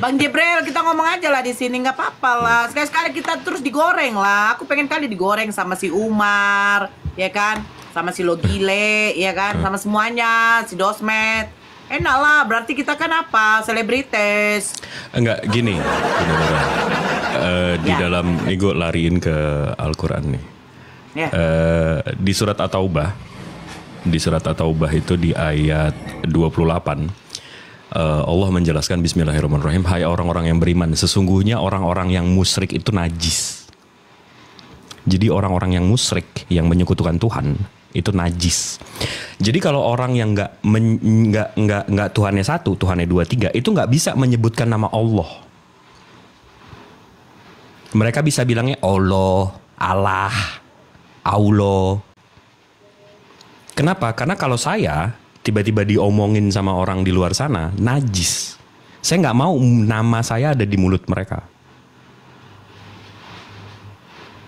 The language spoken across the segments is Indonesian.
Bang Jibril, kita ngomong aja lah di sini, nggak apa-apa lah. Sekali-sekali kita terus digoreng lah. Aku pengen kali digoreng sama si Umar, ya kan? Sama si Logile, ya kan? Sama semuanya, si Dosmet. Enak lah, berarti kita kan apa? Selebritis. Enggak, gini. Di dalam, ini gue lariin ke Al-Quran nih. Ya. Di surat At-Taubah. Di surat At-Taubah itu di ayat 28. Allah menjelaskan bismillahirrahmanirrahim. Hai orang-orang yang beriman, sesungguhnya orang-orang yang musyrik itu najis. Jadi orang-orang yang musyrik, yang menyekutukan Tuhan, itu najis. Jadi kalau orang yang nggak Tuhannya satu, Tuhannya 2, 3, itu nggak bisa menyebutkan nama Allah. Mereka bisa bilangnya Allah, Allah. Kenapa? Karena kalau saya tiba-tiba diomongin sama orang di luar sana, najis. Saya nggak mau nama saya ada di mulut mereka.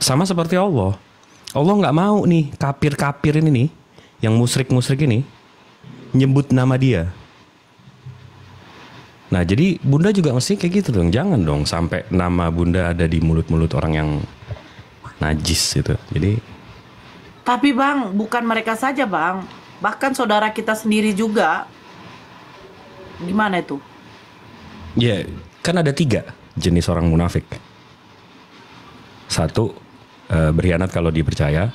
Sama seperti Allah. Allah nggak mau nih kafir-kafir ini nih, yang musyrik-musyrik ini, nyebut nama dia. Nah jadi Bunda juga mesti kayak gitu dong. Jangan dong sampai nama Bunda ada di mulut-mulut orang yang najis gitu. Jadi. Tapi Bang, bukan mereka saja Bang. Bahkan saudara kita sendiri juga. Gimana itu? Ya, kan ada 3 jenis orang munafik. 1, berkhianat kalau dipercaya.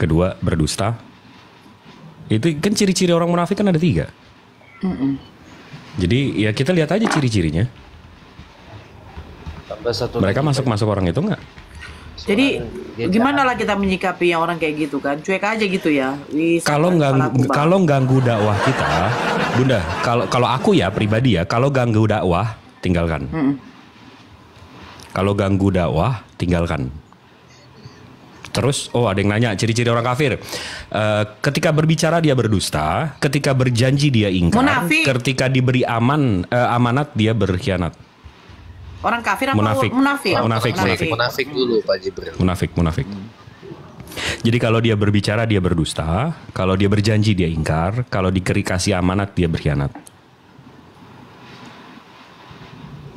2, berdusta. Itu kan ciri-ciri orang munafik kan ada 3. Jadi ya kita lihat aja ciri-cirinya. Mereka masuk orang itu enggak? Jadi gimana lah kita menyikapi yang orang kayak gitu kan? Cuek aja gitu ya. Kalau ganggu dakwah kita, Bunda, kalau aku ya pribadi ya, kalau ganggu dakwah tinggalkan. Kalau ganggu dakwah tinggalkan. Terus, ada yang nanya ciri-ciri orang kafir. Ketika berbicara dia berdusta, ketika berjanji dia ingkar, munafik. Ketika diberi amanat dia berkhianat. Orang kafir apa munafik? Munafik dulu Pak Jibril. Munafik. Jadi kalau dia berbicara dia berdusta, kalau dia berjanji dia ingkar, kalau dikasih amanat dia berkhianat.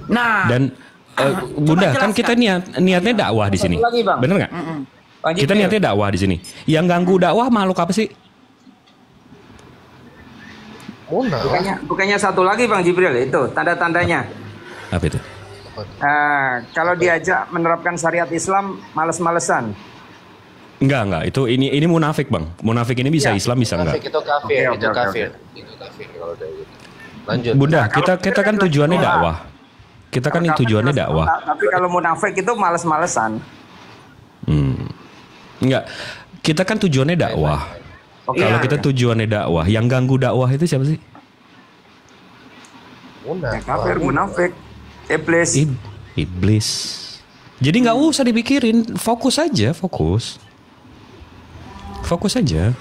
Nah, dan Bunda kan kita niatnya dakwah di sini. Bener nggak? Kita niatnya dakwah di sini. Yang ganggu dakwah makhluk apa sih? Bukannya satu lagi Bang Jibril, itu tanda-tandanya. Apa itu? Kalau diajak menerapkan syariat Islam, males-malesan. Enggak. Ini munafik Bang. Munafik ini bisa Islam bisa enggak? Munafik itu kafir, itu kafir. Itu kafir kalau dari itu. Lanjut. Bunda, kita kan tujuannya dakwah. Kita kan tujuannya dakwah. Tapi kalau munafik itu males-malesan. Enggak. Kita kan tujuannya dakwah. Kalau kita tujuannya dakwah, yang ganggu dakwah itu siapa sih? Kafir, munafik. Iblis. Jadi nggak usah dipikirin, fokus aja, fokus aja.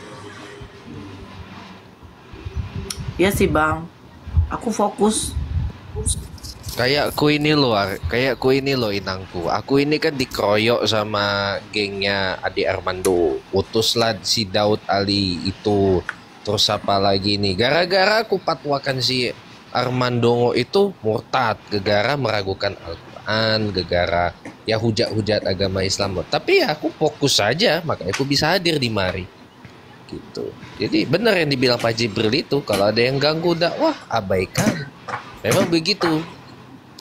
ya sih Bang, aku fokus. Kayakku ini loh inangku. Aku ini kan dikeroyok sama gengnya Ade Armando. Utuslah si Daud Ali itu. Terus apa lagi nih? Gara-gara aku patwakan si Armando itu murtad, gegara meragukan Al-Quran, gegara ya hujat-hujat agama Islam. Tapi ya aku fokus saja, makanya aku bisa hadir di mari. Gitu. Jadi benar yang dibilang Pak Jibril itu, kalau ada yang ganggu dakwah, abaikan. Memang begitu.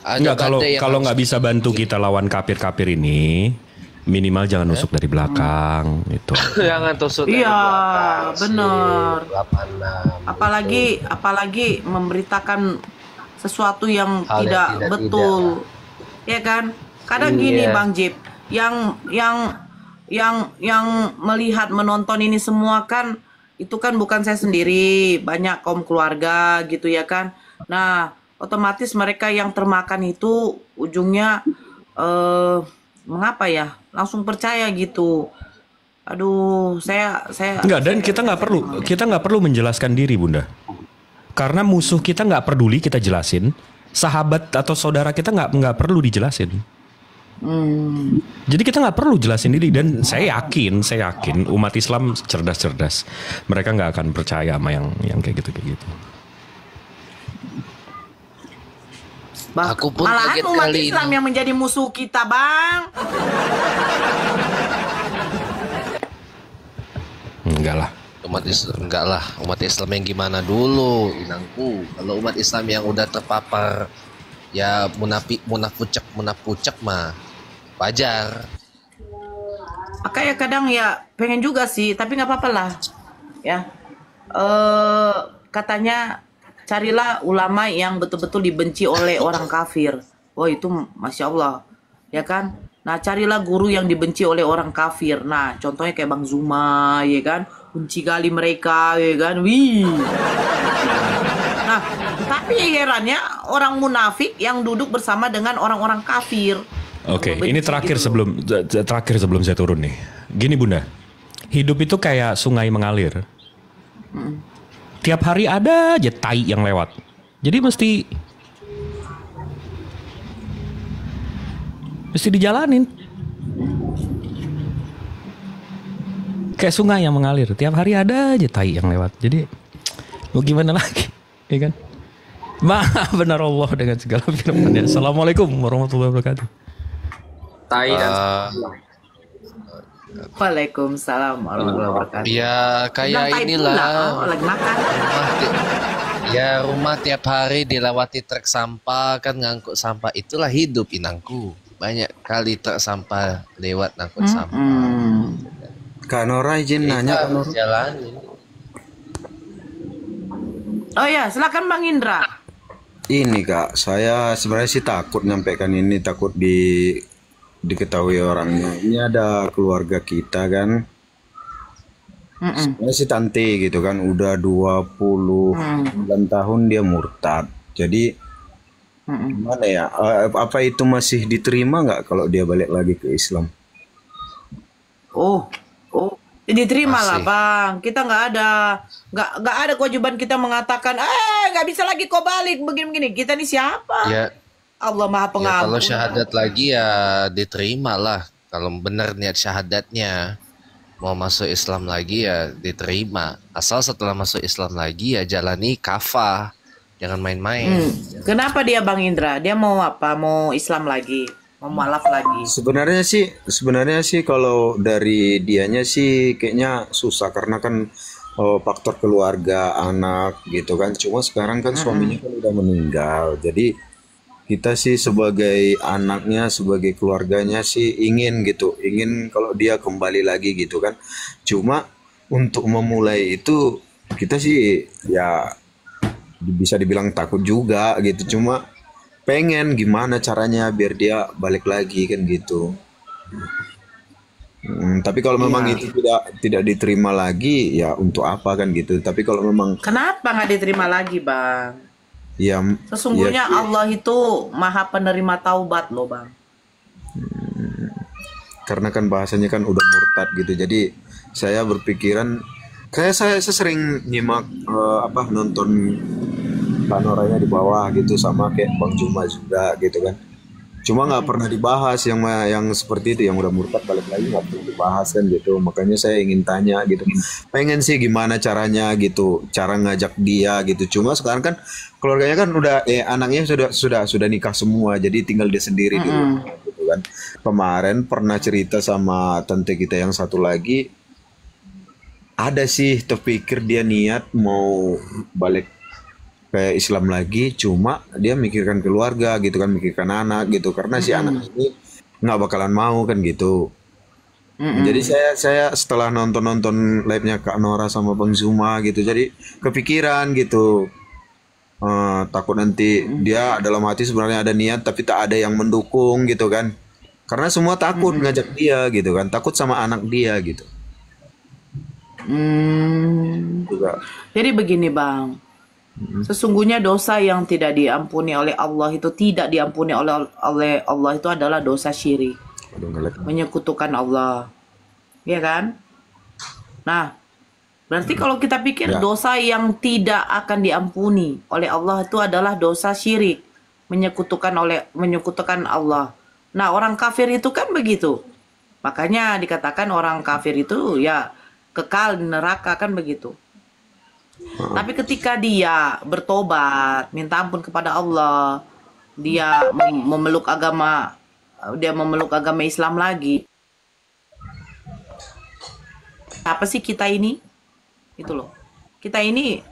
Enggak, kalau nggak bisa bantu kita lawan kafir-kafir ini, minimal jangan nusuk dari belakang itu. Jangan tusuk dari belakang. Iya, benar. Apalagi gitu. memberitakan sesuatu yang tidak betul. Ya kan? Kadang gini Bang Jip, yang melihat menonton ini semua kan itu kan bukan saya sendiri, banyak kaum keluarga gitu ya kan. Nah, otomatis mereka yang termakan itu ujungnya mengapa ya? Langsung percaya gitu. Aduh, saya enggak, dan kita nggak perlu menjelaskan diri, Bunda. Karena musuh kita nggak peduli kita jelasin, sahabat atau saudara kita nggak perlu dijelasin. Jadi kita nggak perlu jelasin diri, dan saya yakin umat Islam cerdas. Mereka nggak akan percaya sama yang kayak gitu. Aku pun Malahan kaget umat kali Islam ini. yang menjadi musuh kita, Bang. Enggak lah. Umat Islam enggak lah, umat Islam yang gimana dulu, inangku. Kalau umat Islam yang udah terpapar ya munafucak mah wajar. Makanya kadang ya pengen juga sih, tapi nggak apa-apa lah. Ya, katanya carilah ulama yang betul-betul dibenci oleh orang kafir. Oh itu masya Allah, ya kan? Nah carilah guru yang dibenci oleh orang kafir. Nah contohnya kayak Bang Zuma, ya kan? Benci kali mereka, ya kan? Wih. Nah tapi herannya orang munafik yang duduk bersama dengan orang-orang kafir. Oke, Benci ini terakhir gitu loh. sebelum saya turun nih. Gini Bunda, hidup itu kayak sungai mengalir. Tiap hari ada aja tai yang lewat. Jadi mesti dijalanin. Kayak sungai yang mengalir. Tiap hari ada aja tai yang lewat. Jadi mau gimana lagi, ya kan? Maha benar Allah dengan segala firman-Nya. Assalamualaikum warahmatullahi wabarakatuh. Tai dan Waalaikumsalam warahmatullahi wabarakatuh. Ya Bilang kayak tai inilah. pula, oh, lagi makan. Rumah tiap hari dilewati truk sampah kan ngangkut sampah, itulah hidup inangku. Banyak kali truk sampah lewat ngangkut sampah. Kak Nora izin nanya Kak Nora. Jalanin. Oh ya, silakan Bang Indra. Ini Kak, saya sebenarnya sih takut nyampaikan ini, takut diketahui orangnya. Ini ada keluarga kita kan. Sebenarnya si tante gitu kan, udah 29 tahun dia murtad. Jadi gimana ya? Apa itu masih diterima nggak kalau dia balik lagi ke Islam? Oh, diterima lah Masih. Bang. Kita nggak ada kewajiban kita mengatakan, nggak bisa lagi kau balik begini-begini. Kita nih siapa? Ya, Allah Maha ya Pengampun. kalau syahadat lagi ya diterima lah. Kalau benar niat syahadatnya mau masuk Islam lagi ya diterima. Asal setelah masuk Islam lagi ya jalani kafah. Jangan main-main. Kenapa dia Bang Indra? Dia mau apa? Mau Islam lagi? Mau mualaf lagi? Sebenarnya sih kalau dari dianya sih kayaknya susah karena kan faktor keluarga, anak gitu kan. Cuma sekarang kan suaminya kan udah meninggal. Jadi kita sih sebagai anaknya, sebagai keluarganya sih ingin kalau dia kembali lagi gitu kan. Cuma untuk memulai itu kita sih ya bisa dibilang takut juga gitu. Cuma pengen gimana caranya biar dia balik lagi kan gitu. Tapi kalau memang itu tidak diterima lagi ya untuk apa kan gitu. Tapi kalau memang Kenapa nggak diterima lagi Bang? ya Sesungguhnya ya, Allah itu Maha Penerima Taubat loh Bang. karena kan bahasanya kan udah murtad gitu. Jadi saya berpikiran saya sering nyimak nonton panoranya di bawah gitu sama kayak Bang Juma juga gitu kan. Cuma nggak pernah dibahas yang seperti itu, yang udah murtad balik lagi nggak pernah dibahas kan gitu. Makanya saya ingin tanya gitu. Pengen sih gimana caranya gitu, cara ngajak dia gitu. Cuma sekarang kan keluarganya kan udah anaknya sudah nikah semua, jadi tinggal dia sendiri di rumah gitu kan. Kemarin pernah cerita sama tante kita yang satu lagi, ada sih terpikir dia niat mau balik kayak Islam lagi, cuma dia mikirkan keluarga gitu kan, mikirkan anak gitu, karena si anak ini nggak bakalan mau kan gitu. Jadi saya setelah nonton live-nya Kak Nora sama Bang Zuma gitu, jadi kepikiran gitu. Takut nanti dia dalam hati sebenarnya ada niat tapi tak ada yang mendukung gitu kan, karena semua takut ngajak dia gitu kan, takut sama anak dia gitu juga. Jadi begini Bang, sesungguhnya dosa yang tidak diampuni oleh Allah itu tidak diampuni oleh Allah itu adalah dosa syirik, Aduh, ngelag. menyekutukan Allah, ya kan? Nah, berarti kalau kita pikir Ya. dosa yang tidak akan diampuni oleh Allah itu adalah dosa syirik, menyekutukan Allah. Nah, orang kafir itu kan begitu. Makanya dikatakan orang kafir itu ya kekal di neraka kan begitu. Tapi ketika dia bertobat, minta ampun kepada Allah, dia memeluk agama, Islam lagi. Apa sih kita ini? Itu loh. Kita ini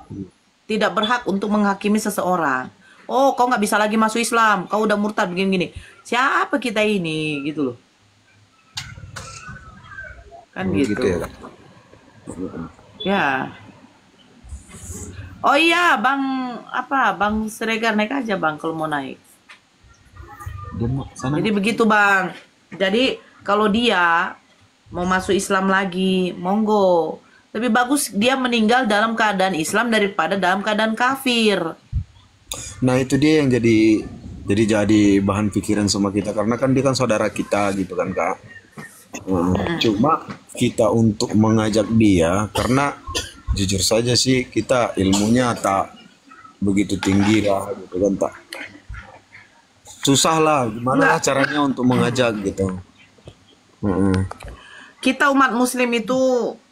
tidak berhak untuk menghakimi seseorang. Oh, kau nggak bisa lagi masuk Islam, kau udah murtad begini-gini. Siapa kita ini, gitu loh. Kan gitu. Gitu ya, Kak. Ya. Oh iya, Bang Siregar naik aja Bang kalau mau naik. Jadi begitu Bang. Jadi kalau dia mau masuk Islam lagi, monggo. Lebih bagus dia meninggal dalam keadaan Islam daripada dalam keadaan kafir. Nah itu dia yang jadi bahan pikiran sama kita karena kan dia kan saudara kita gitu kan Kak. Cuma kita untuk mengajak dia karena jujur saja sih kita ilmunya tak begitu tinggi lah gitu kan tak. Susah lah gimana lah caranya untuk mengajak gitu. Kita umat muslim itu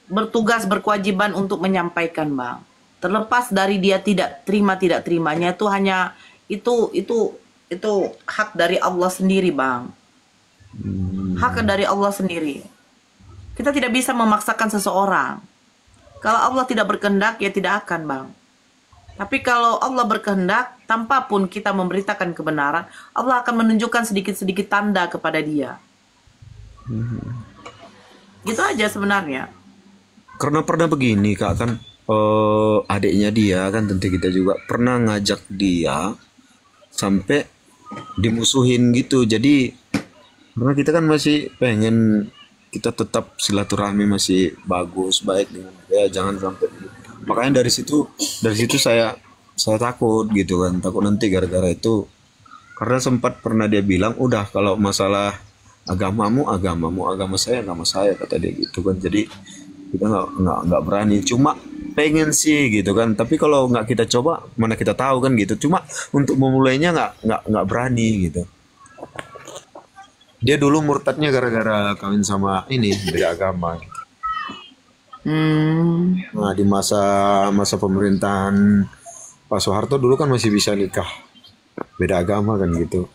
bertugas berkewajiban untuk menyampaikan Bang. Terlepas dari dia tidak terimanya itu hanya itu hak dari Allah sendiri Bang. Hak dari Allah sendiri. Kita tidak bisa memaksakan seseorang. Kalau Allah tidak berkehendak ya tidak akan Bang. Tapi kalau Allah berkehendak, tanpa pun kita memberitakan kebenaran, Allah akan menunjukkan sedikit-sedikit tanda kepada dia. Gitu aja sebenarnya. Karena pernah begini Kak kan adiknya dia kan tentu kita juga pernah ngajak dia sampai dimusuhin gitu. Jadi karena kita kan masih pengen kita tetap silaturahmi masih baik dengan ya jangan sampai makanya dari situ saya takut gitu kan, takut nanti gara-gara itu karena sempat pernah dia bilang udah kalau masalah agama saya kata dia gitu kan. Jadi kita nggak berani, cuma pengen sih gitu kan, tapi kalau nggak kita coba mana kita tahu kan gitu. Cuma untuk memulainya nggak berani gitu. Dia dulu murtadnya gara-gara kawin sama ini beda agama. Nah di masa pemerintahan Pak Soeharto dulu kan masih bisa nikah beda agama kan gitu.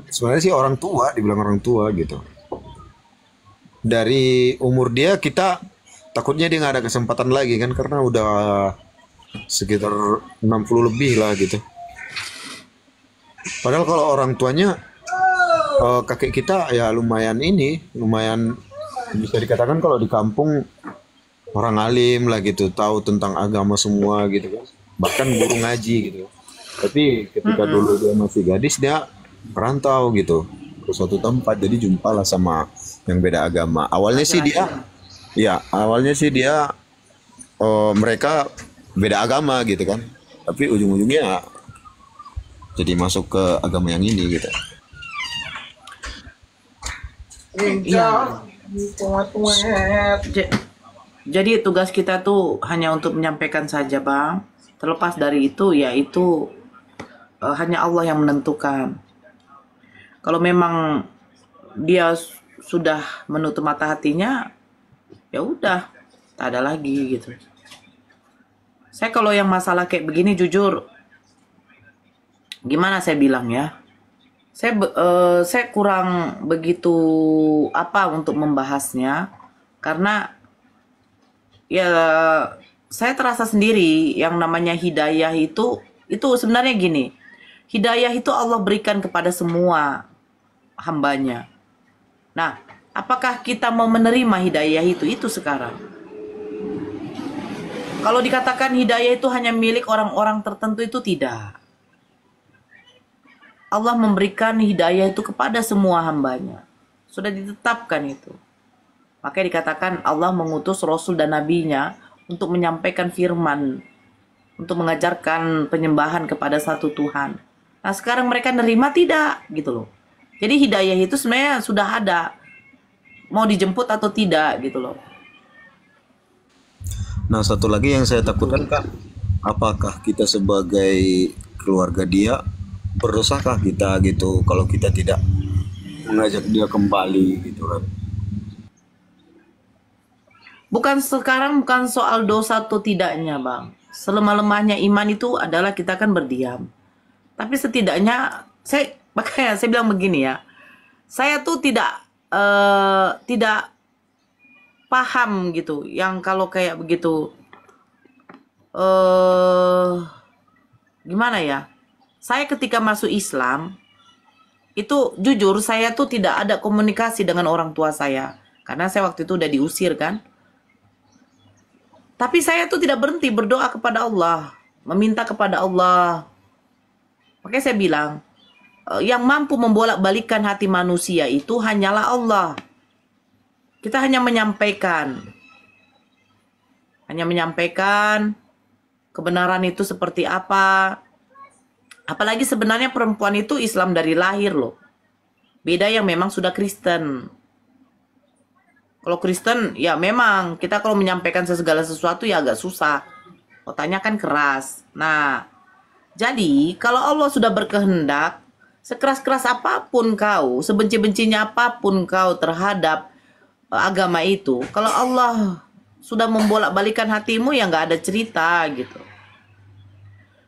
Sebenarnya sih orang tua, dibilang orang tua gitu. Dari umur dia kita takutnya dia nggak ada kesempatan lagi kan karena udah sekitar 60 lebih lah gitu. Padahal kalau orang tuanya kakek kita ya lumayan bisa dikatakan kalau di kampung orang alim lah gitu, tahu tentang agama semua gitu kan. Bahkan guru ngaji gitu. Tapi ketika dulu dia masih gadis dia merantau gitu ke suatu tempat jadi jumpalah sama yang beda agama. Awalnya sih dia mereka beda agama gitu kan. Tapi ujung-ujungnya jadi masuk ke agama yang ini gitu. Iya. Jadi tugas kita tuh hanya untuk menyampaikan saja Bang. Terlepas dari itu ya itu hanya Allah yang menentukan. Kalau memang dia sudah menutup mata hatinya, ya udah, tak ada lagi gitu. Saya kalau yang masalah kayak begini jujur, gimana saya bilang ya? Saya kurang begitu apa untuk membahasnya karena ya saya terasa sendiri yang namanya hidayah itu sebenarnya gini. Hidayah itu Allah berikan kepada semua hambanya. Nah, apakah kita mau menerima hidayah itu sekarang? Kalau dikatakan hidayah itu hanya milik orang-orang tertentu itu tidak. Allah memberikan hidayah itu kepada semua hambanya. Sudah ditetapkan itu. Makanya dikatakan Allah mengutus Rasul dan Nabi-Nya untuk menyampaikan firman. Untuk mengajarkan penyembahan kepada satu Tuhan. Nah sekarang mereka nerima tidak gitu loh. Jadi hidayah itu sebenarnya sudah ada. Mau dijemput atau tidak gitu loh. Nah satu lagi yang saya takutkan Kak, apakah kita sebagai keluarga dia berdosakah kita gitu kalau kita tidak mengajak dia kembali gitu kan? Bukan soal dosa atau tidaknya Bang. Selemah-lemahnya iman itu adalah kita kan berdiam. Tapi setidaknya makanya saya bilang begini ya. Saya tuh tidak paham gitu yang kalau kayak begitu gimana ya? Saya ketika masuk Islam itu jujur saya tuh tidak ada komunikasi dengan orang tua saya karena saya waktu itu udah diusir kan. Tapi saya tuh tidak berhenti berdoa kepada Allah, meminta kepada Allah. Makanya saya bilang, yang mampu membolak-balikkan hati manusia itu hanyalah Allah. Kita hanya menyampaikan kebenaran itu seperti apa. Apalagi sebenarnya perempuan itu Islam dari lahir loh. Beda yang memang sudah Kristen. Kalau Kristen ya memang kita kalau menyampaikan segala sesuatu ya agak susah. Otaknya kan keras. Nah, jadi kalau Allah sudah berkehendak, sekeras-keras apapun kau, sebenci-bencinya apapun kau terhadap agama itu, kalau Allah sudah membolak-balikan hatimu ya nggak ada cerita gitu.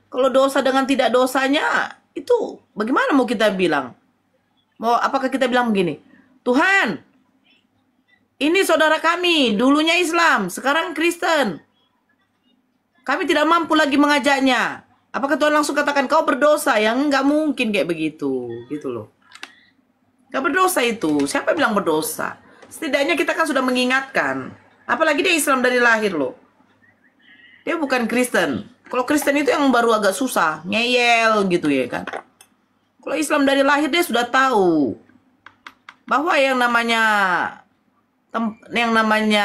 Kalau dosa dengan tidak dosanya itu bagaimana mau kita bilang? Apakah kita bilang begini, Tuhan, ini saudara kami, dulunya Islam, sekarang Kristen. Kami tidak mampu lagi mengajaknya. Apakah Tuhan langsung katakan kau berdosa? Yang nggak mungkin kayak begitu, gitu loh. Gak berdosa itu. Siapa yang bilang berdosa? Setidaknya kita kan sudah mengingatkan. Apalagi dia Islam dari lahir loh. Dia bukan Kristen. Kalau Kristen itu yang baru agak susah, ngeyel gitu ya kan. Kalau Islam dari lahir dia sudah tahu bahwa yang namanya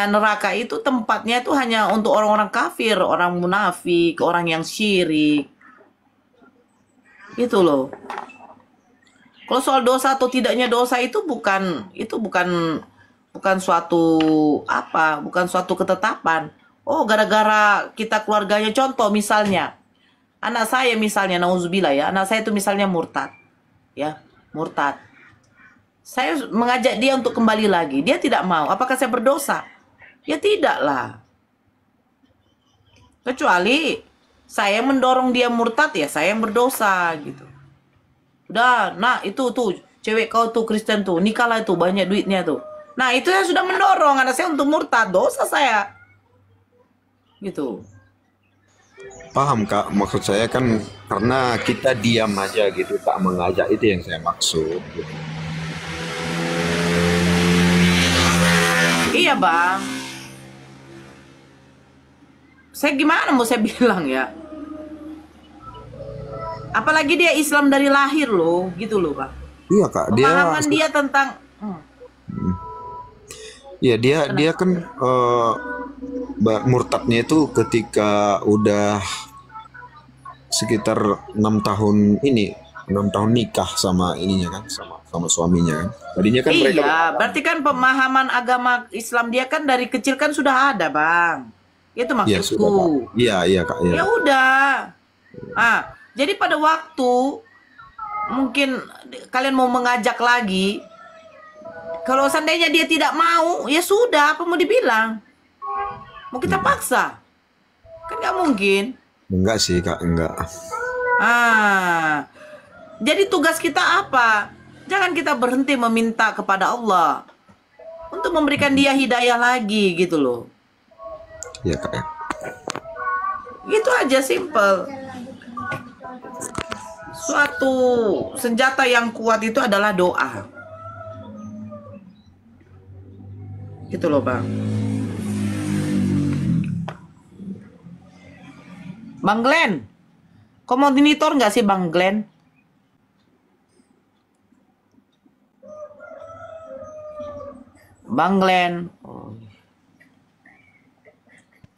neraka itu tempatnya itu hanya untuk orang-orang kafir, orang munafik, orang yang syirik. Gitu loh. Kalau soal dosa atau tidaknya dosa itu bukan suatu bukan suatu ketetapan. Oh, gara-gara kita keluarganya, contoh misalnya anak saya misalnya, nauzubillah ya, anak saya itu misalnya murtad. Ya, murtad. Saya mengajak dia untuk kembali lagi. Dia tidak mau. Apakah saya berdosa? Ya tidaklah. Kecuali saya mendorong dia murtad, ya saya yang berdosa gitu. Udah, nah itu tuh cewek kau tuh Kristen tuh, nikahlah tuh, banyak duitnya tuh. Nah itu saya sudah mendorong anak saya untuk murtad, dosa saya. Gitu. Paham Kak, maksud saya kan karena kita diam aja gitu, tak mengajak, itu yang saya maksud gitu. Iya bang. Saya gimana mau saya bilang ya. Apalagi dia Islam dari lahir loh, gitu loh bang. Iya Kak, pemahaman dia tentang Iya dia kan murtadnya itu ketika udah sekitar 6 tahun nikah sama ininya kan, sama suaminya kan. Tadinya kan mereka berarti kan pemahaman agama Islam dia kan dari kecil kan sudah ada bang. Itu maksudku. Iya Kak. Ya udah. Jadi pada waktu mungkin kalian mau mengajak lagi, kalau seandainya dia tidak mau, ya sudah, apa mau dibilang? Mau kita paksa? Kan nggak mungkin. Enggak sih Kak, enggak. Jadi tugas kita apa? Jangan kita berhenti meminta kepada Allah untuk memberikan dia hidayah lagi gitu loh. Iya Kak ya. Gitu aja, simple. Suatu senjata yang kuat itu adalah doa. Gitu loh bang. Bang Glenn, komodinitor nggak sih Bang Glenn? Bang Glenn.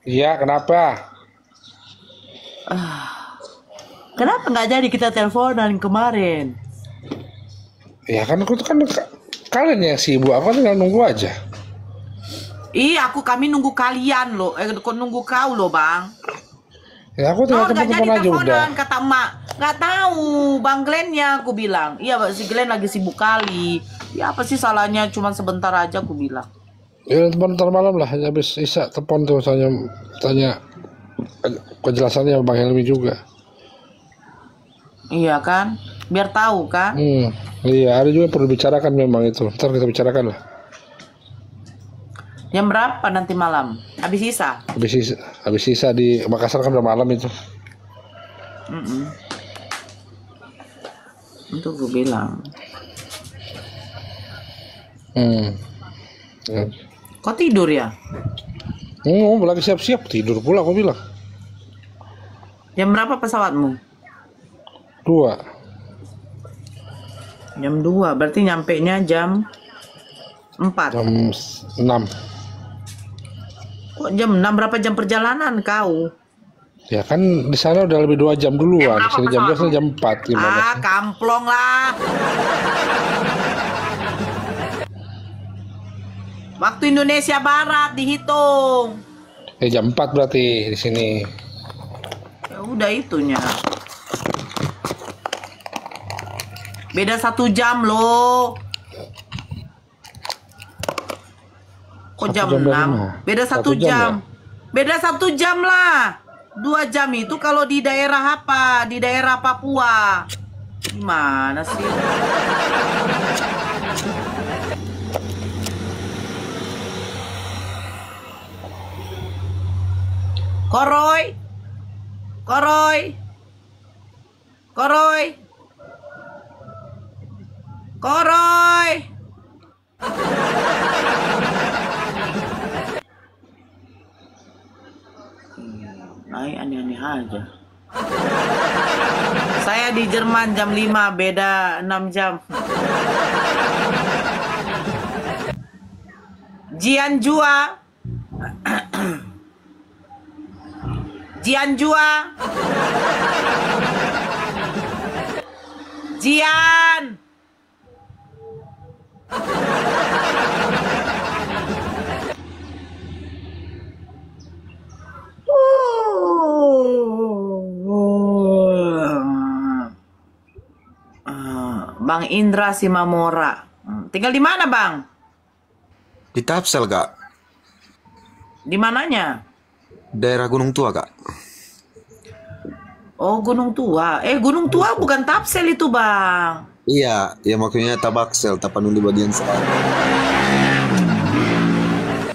Iya, kenapa? Kenapa nggak jadi kita teleponan kemarin? Ya kan kalian yang sibuk, aku tinggal nunggu aja. Iya, kami nunggu kalian loh. Nunggu kau loh bang. Ya aku tinggal telepon aja udah. Kata emak, nggak tahu Bang Glennnya, aku bilang. Iya, si Glenn lagi sibuk kali. Ya apa sih salahnya, cuma sebentar aja aku bilang. Ya ntar malam lah, habis Isa telepon tuh tanya kejelasannya Bang Helmi juga. Iya kan? Biar tahu kan? Iya, ada juga perlu bicarakan memang itu. Ntar kita bicarakan lah. Jam berapa nanti malam? Habis sisa? Habis sisa di Makassar kan udah malam itu. Itu gue bilang. Ya. Kok tidur ya? Lagi siap-siap tidur pula aku bilang. Jam berapa pesawatmu? 2. Jam 2, berarti nyampenya jam 4. Jam 6. Kok jam 6? Berapa jam perjalanan kau? Ya kan di sana udah lebih 2 jam duluan. Di sini jam 12 jam 4 gimana sih? Kamplong lah. Waktu Indonesia Barat dihitung. Jam 4 berarti di sini. Ya udah itunya. Beda 1 jam loh. Kok jam 6? Beda 1 jam. Beda 1 jam lah. 2 jam itu kalau di daerah apa? Di daerah Papua. Gimana sih? Koroy. Koroy. Koroy. Koroy. Aneh-aneh aja. Saya di Jerman jam 5, beda 6 jam. Jianjua. Jianjua. Jian. Bang Indra Simamora. Tinggal di mana, Bang? Di Tapsel, Kak. Di mananya? Daerah Gunung Tua, Kak. Oh, Gunung Tua. Gunung Tua bukan Tapsel itu, Bang. Iya, ya maksudnya Tabaksel, Tapanuli bagian selatan.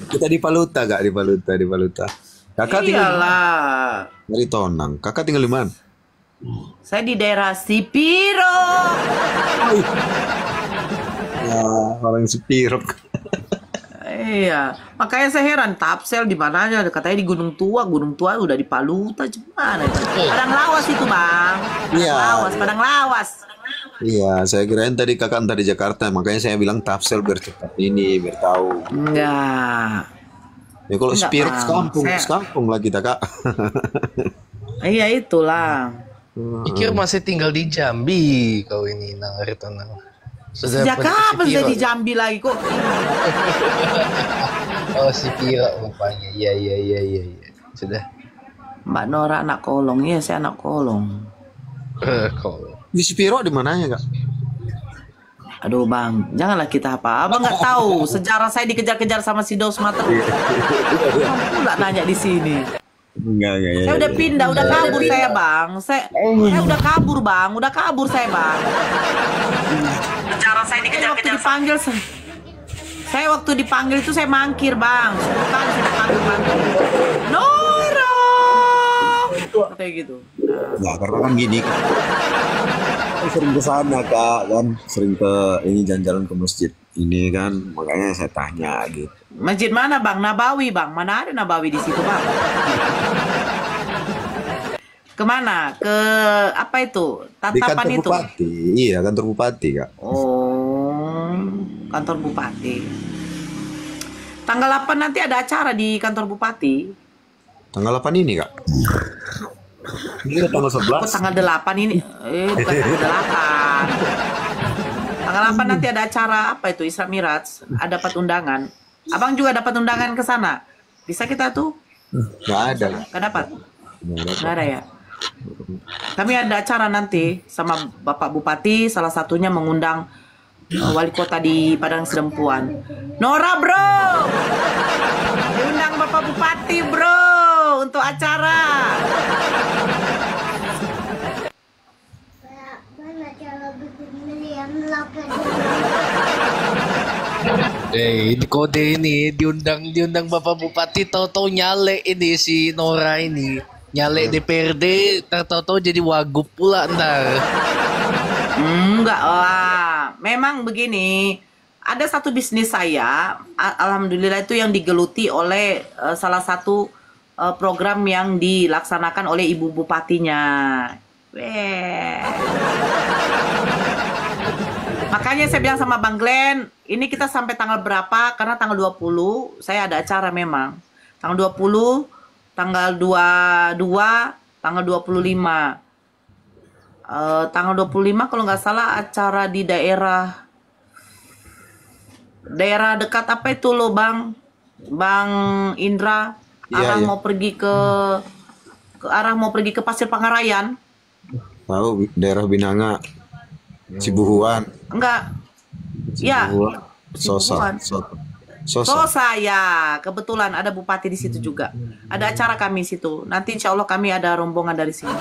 Kita di Paluta, Kak, di Paluta. Kakak tinggal Iyalah. dari Tonang. Kakak tinggal di mana? Saya di daerah Sipiro. Ya, orang Sipirok. Iya, makanya saya heran Tapsel di mananya? Katanya di Gunung Tua udah di Paluta, gimana? Padang Lawas itu, Bang. Padang Lawas. Iya, saya kirain tadi kakak entah di Jakarta, makanya saya bilang Tapsel biar cepat ini, biar tahu. Enggak. Ya kalau Enggak, Sipirok Bang. sekampung lah kita, Kak. Iya, itulah. Pikir masih tinggal di Jambi kau ini, Nang Aritonang. Sejak kapan saya di Jambi lagi kok? Oh, Sipiro rupanya. Iya. Sudah. Mbak Nora anak kolong. Iya, saya anak kolong. Kau. Di Sipirok di mananya, Kak? Aduh, Bang, janganlah kita apa. Abang nggak tahu sejarah saya dikejar-kejar sama si Dos Materi. Pula nanya di sini. Enggak. Saya udah pindah, udah kabur saya, Bang. Saya udah kabur, Bang. Udah kabur saya, Bang. Sejarah saya dikejar-kejar. Saya waktu dipanggil itu saya mangkir, Bang. 10 kali saya dipanggil. Nora! Kayak gitu. Nah, karena kan gini, sering ke sana, Kak, kan sering ke ini jalan-jalan ke masjid ini kan, makanya saya tanya gitu. Masjid mana, Bang? Nabawi, Bang. Mana ada Nabawi di situ, Bang? Kemana? Ke apa itu? Di Tatapan kantor itu? bupati. Iya, kantor bupati, Kak. Oh, kantor bupati. Tanggal 8 nanti ada acara di kantor bupati. Tanggal 8 ini, Kak. Ini tanggal 11. Kok tanggal 8 ini? Bukan tanggal 8. Tanggal 8 nanti ada acara apa itu? Isra Miraj. Ada dapat undangan. Abang juga dapat undangan ke sana. Bisa kita tuh? Nggak ada. Nggak dapat? Nggak ada ya? Kami ada acara nanti sama Bapak Bupati. Salah satunya mengundang wali kota di Padang Sedempuan. Nora, bro! Diundang Bapak Bupati, bro! Untuk acara. Ini kode ini diundang Bapak Bupati tahu-tahu nyalek ini si Nora ini. Nyalek DPRD, tahu-tahu jadi wagub pula ntar. Enggak lah. Memang begini. Ada satu bisnis saya, alhamdulillah itu yang digeluti oleh salah satu program yang dilaksanakan oleh Ibu Bupatinya. Makanya saya bilang sama Bang Glenn, ini kita sampai tanggal berapa? Karena tanggal 20 saya ada acara memang. Tanggal 20, tanggal 22, tanggal 25. Tanggal 25 kalau nggak salah acara di daerah dekat apa itu loh Bang Indra, arah mau pergi ke arah mau pergi ke Pasir Pangarayan. Tahu daerah Binanga, Cibuhuan. Enggak. Ya. Sosa. Sosa ya, kebetulan ada bupati di situ juga. Ada acara kami situ. Nanti insya Allah kami ada rombongan dari sini.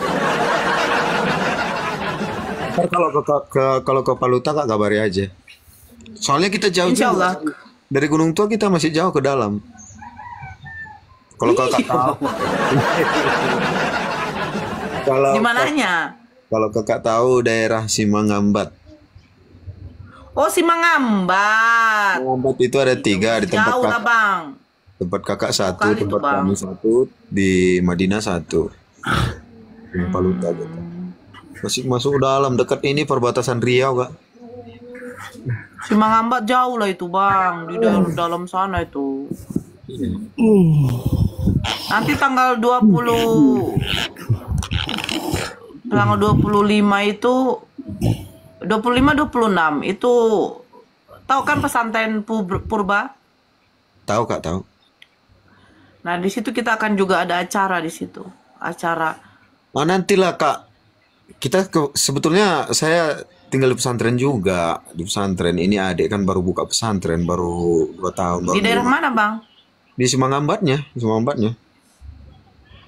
Ntar kalau ke Paluta Kak kabari aja. Soalnya kita jauh Insya juga. Allah. Dari Gunung Tua kita masih jauh ke dalam. Kalau Kakak tahu. Kalau Di mananya? Kalau Kakak tahu daerah Simangambat. Oh, Simangambat. Simangambat itu ada 3 di tempat Jauh lah, Kakak. Bang. Tempat Kakak 1, Kali itu, tempat Bang. kami 1, di Madinah 1. Di Paluta gitu. Masih masuk dalam dekat ini perbatasan Riau, Kak. Simangambat jauh lah itu, Bang. Di dalam sana itu. Nanti tanggal 25 itu 25-26 itu tahu kan pesantren Purba? Tahu Kak, tahu. Nah, di situ kita akan juga ada acara di situ. Acara. Oh, nantilah Kak. Sebetulnya saya tinggal di pesantren juga. Di pesantren ini adik kan baru buka pesantren baru 2 tahun. Di daerah mana, Bang? Di Simangambatnya.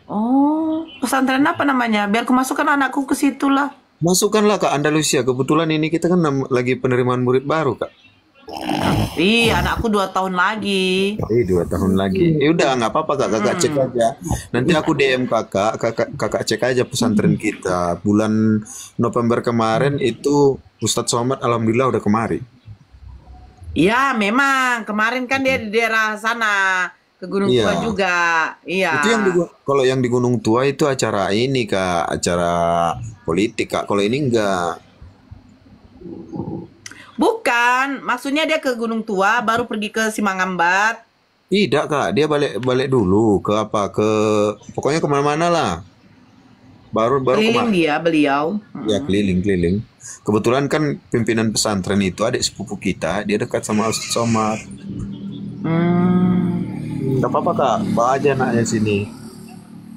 Oh, pesantren apa namanya? Biar aku masukkan anakku ke situ lah. Masukkanlah Kak Andalusia. Kebetulan ini kita kan lagi penerimaan murid baru Kak. Ih, anakku 2 tahun lagi. 2 tahun lagi. Udah nggak apa-apa Kak, Kakak cek aja. Nanti aku DM Kakak cek aja pesantren kita. Bulan November kemarin itu Ustadz Somad alhamdulillah udah kemari. Ya, memang kemarin kan dia di daerah sana ke Gunung Iya. Tua juga. Iya. Itu kalau yang di Gunung Tua itu acara ini Kak, acara politik Kak. Kalau ini enggak. Bukan, maksudnya dia ke Gunung Tua baru pergi ke Simangambat. Tidak Kak, dia balik dulu ke pokoknya kemana-mana lah. Baru Keliling dia beliau. Ya keliling. Kebetulan kan pimpinan pesantren itu adik sepupu kita, dia dekat sama Ustadz Somad. Gak apa-apa Kak, bawa aja anaknya sini.